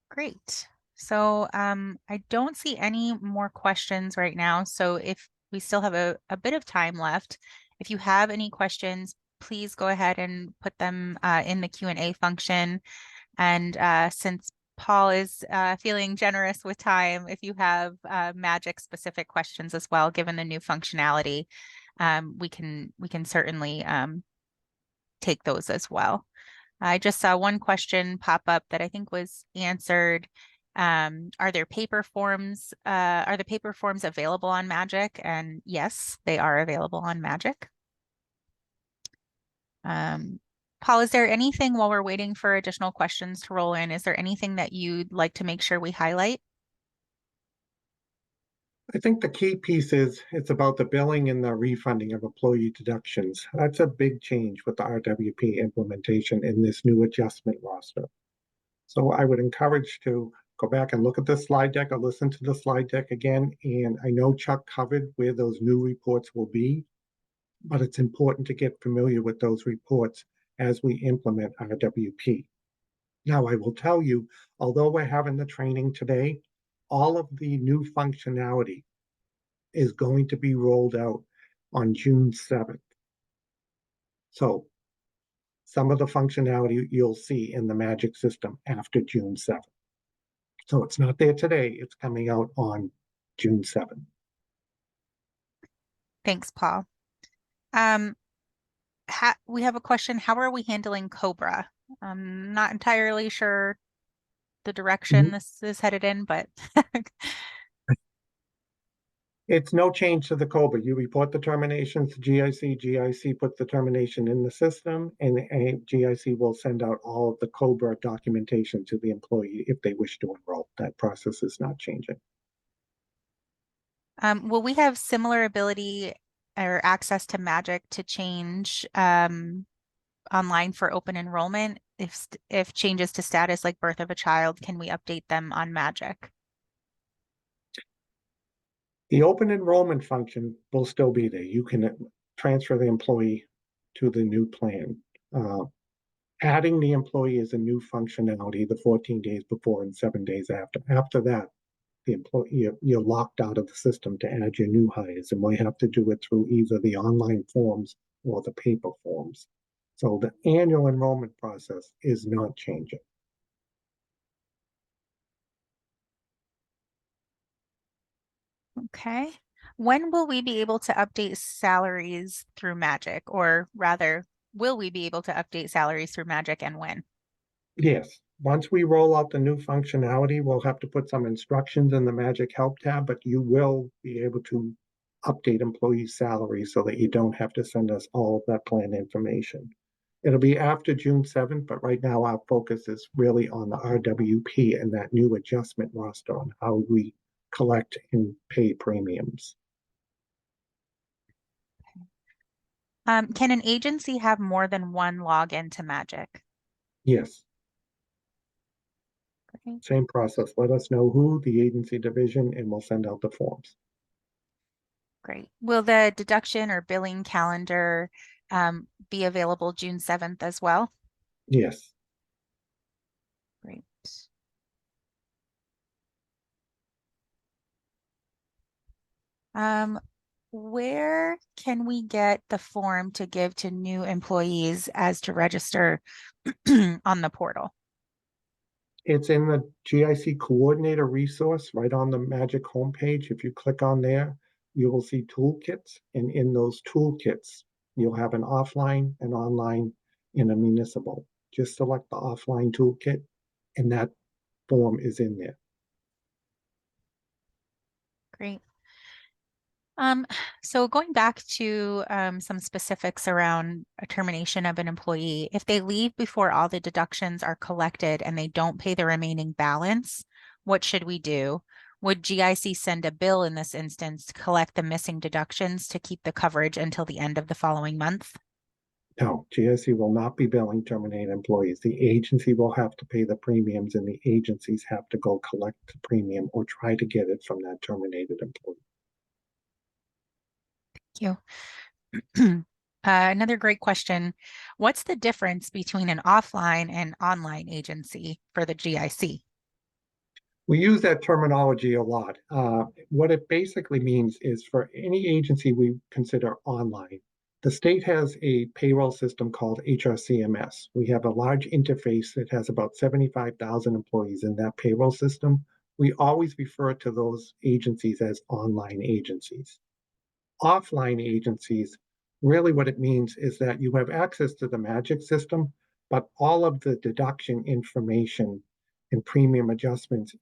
Great. So I don't see any more questions right now. So if we still have a bit of time left, if you have any questions, please go ahead and put them in the Q&A function. And since Paul is feeling generous with time, if you have Magic specific questions as well, given the new functionality, we can certainly take those as well. I just saw one question pop up that I think was answered. Are there paper forms? Are the paper forms available on Magic? And yes, they are available on Magic. Paul, is there anything while we're waiting for additional questions to roll in? Is there anything that you'd like to make sure we highlight?
I think the key piece is it's about the billing and the refunding of employee deductions. That's a big change with the RWP implementation in this new adjustment roster. So I would encourage to go back and look at the slide deck or listen to the slide deck again. And I know Chuck covered where those new reports will be, but it's important to get familiar with those reports as we implement RWP. Now, I will tell you, although we're having the training today, all of the new functionality is going to be rolled out on June 7th. So some of the functionality you'll see in the Magic system after June 7th. So it's not there today, it's coming out on June 7th.
Thanks, Paul. We have a question. How are we handling Cobra? I'm not entirely sure the direction this is headed in, but
It's no change to the COBRA. You report the terminations to GIC, GIC puts the termination in the system, and GIC will send out all of the COBRA documentation to the employee if they wish to enroll. That process is not changing.
will we have similar ability or access to Magic to change online for open enrollment? If changes to status like birth of a child, can we update them on Magic?
The open enrollment function will still be there. You can transfer the employee to the new plan. Adding the employee is a new functionality the 14 days before and 7 days after. After that, the employee, you're locked out of the system to add your new hires, and we have to do it through either the online forms or the paper forms. So the annual enrollment process is not changing.
Okay. When will we be able to update salaries through Magic? Or rather, will we be able to update salaries through Magic and when?
Yes, once we roll out the new functionality, we'll have to put some instructions in the Magic Help tab, but you will be able to update employee salaries so that you don't have to send us all of that plan information. It'll be after June 7th, but right now our focus is really on the RWP and that new adjustment roster on how we collect and pay premiums.
Can an agency have more than one login to Magic?
Yes,
Okay,
same process. Let us know who, the agency division, and we'll send out the forms.
great. Will the deduction or billing calendar be available June 7th as well?
Yes.
Great. Where can we get the form to give to new employees as to register on the portal?
It's in the GIC coordinator resource right on the Magic homepage. If you click on there, you will see toolkits. And in those toolkits, you'll have an offline, an online, and a municipal. Just select the offline toolkit, and that form is in there.
Great. Um, so going back to some specifics around a termination of an employee, if they leave before all the deductions are collected and they don't pay the remaining balance, what should we do? Would GIC send a bill in this instance to collect the missing deductions to keep the coverage until the end of the following month?
No, GIC will not be billing terminated employees. The agency will have to pay the premiums, and the agencies have to go collect the premium or try to get it from that terminated employee.
Thank you. Another great question. What's the difference between an offline and online agency for the GIC?
We use that terminology a lot. What it basically means is for any agency we consider online, the state has a payroll system called HRCMS. We have a large interface that has about 75,000 employees in that payroll system. We always refer to those agencies as online agencies. Offline agencies, really what it means is that you have access to the Magic system, but all of the deduction information and premium adjustments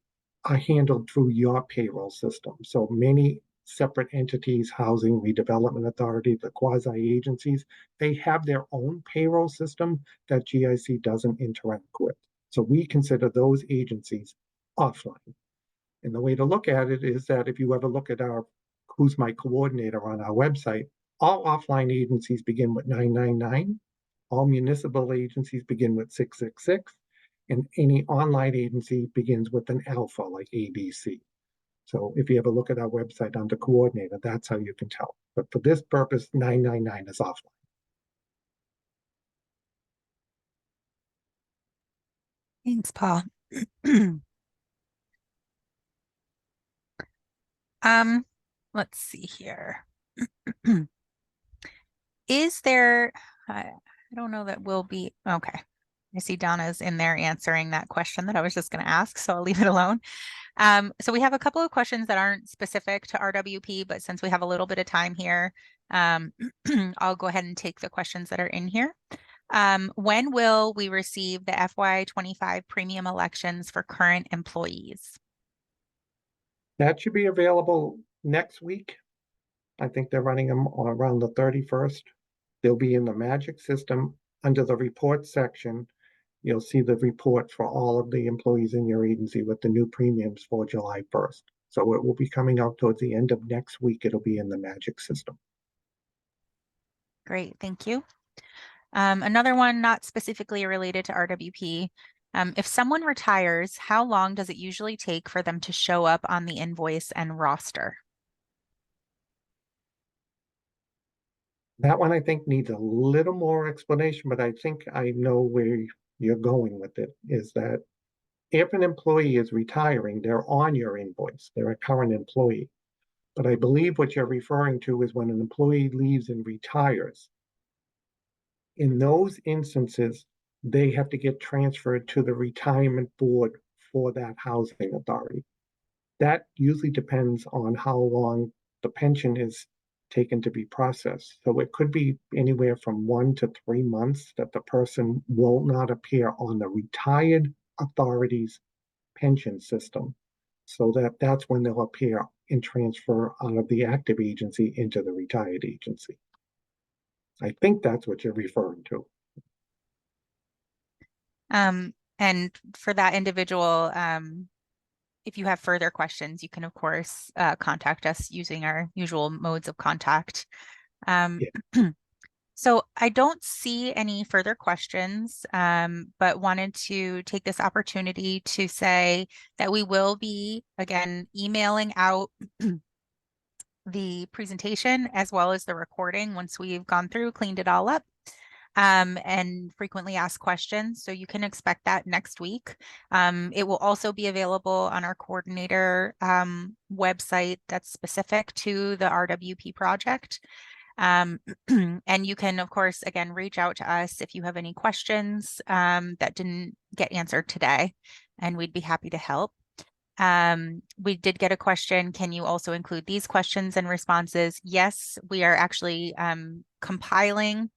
are handled through your payroll system. So many separate entities, Housing Redevelopment Authority, the quasi-agencies, they have their own payroll system that GIC doesn't interact with. So we consider those agencies offline. And the way to look at it is that if you ever look at our Who's My Coordinator on our website, all offline agencies begin with 999, all municipal agencies begin with 666, and any online agency begins with an alpha like ABC. So if you ever look at our website under coordinator, that's how you can tell. But for this purpose, 999 is offline.
Thanks, Paul. Let's see here. Is there I don't know that we'll be, okay. I see Donna's in there answering that question that I was just going to ask, so I'll leave it alone. So we have a couple of questions that aren't specific to RWP, but since we have a little bit of time here, I'll go ahead and take the questions that are in here. When will we receive the FY25 premium elections for current employees?
That should be available next week. I think they're running them around the 31st. They'll be in the Magic system under the report section. You'll see the report for all of the employees in your agency with the new premiums for July 1st. So it will be coming out towards the end of next week. It'll be in the Magic system.
Great, thank you. Another one not specifically related to RWP. If someone retires, how long does it usually take for them to show up on the invoice and roster?
That one I think needs a little more explanation, but I think I know where you're going with it, is that if an employee is retiring, they're on your invoice. They're a current employee. But I believe what you're referring to is when an employee leaves and retires. In those instances, they have to get transferred to the retirement board for that housing authority. That usually depends on how long the pension is taken to be processed. So it could be anywhere from 1 to 3 months that the person will not appear on the retired authority's pension system. So that's when they'll appear and transfer out of the active agency into the retired agency. I think that's what you're referring to.
And for that individual, if you have further questions, you can, of course, contact us using our usual modes of contact. So I don't see any further questions, but wanted to take this opportunity to say that we will be, again, emailing out the presentation as well as the recording once we've gone through, cleaned it all up. And frequently asked questions. So you can expect that next week. It will also be available on our coordinator website that's specific to the RWP project. And you can, of course, again, reach out to us if you have any questions that didn't get answered today, and we'd be happy to help. We did get a question. Can you also include these questions and responses? Yes, we are actually compiling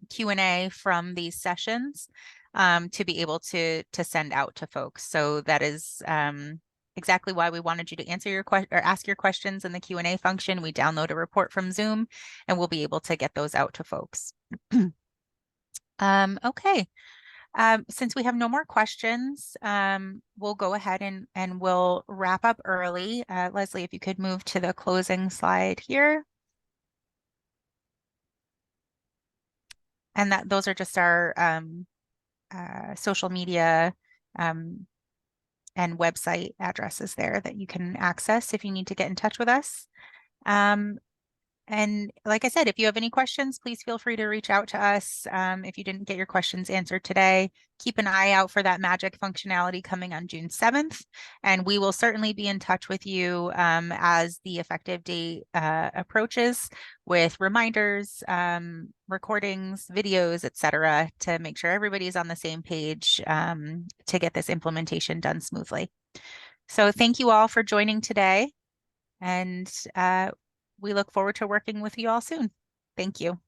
Q&A from these sessions to be able to send out to folks. So that is exactly why we wanted you to answer your question or ask your questions in the Q&A function. We download a report from Zoom and we'll be able to get those out to folks. Okay. Since we have no more questions, we'll go ahead and we'll wrap up early. Leslie, if you could move to the closing slide here. And those are just our social media and website addresses there that you can access if you need to get in touch with us. And like I said, if you have any questions, please feel free to reach out to us. If you didn't get your questions answered today, keep an eye out for that magic functionality coming on June 7th. And we will certainly be in touch with you as the effective date approaches with reminders, recordings, videos, etc., to make sure everybody's on the same page to get this implementation done smoothly. So thank you all for joining today. And we look forward to working with you all soon. Thank you.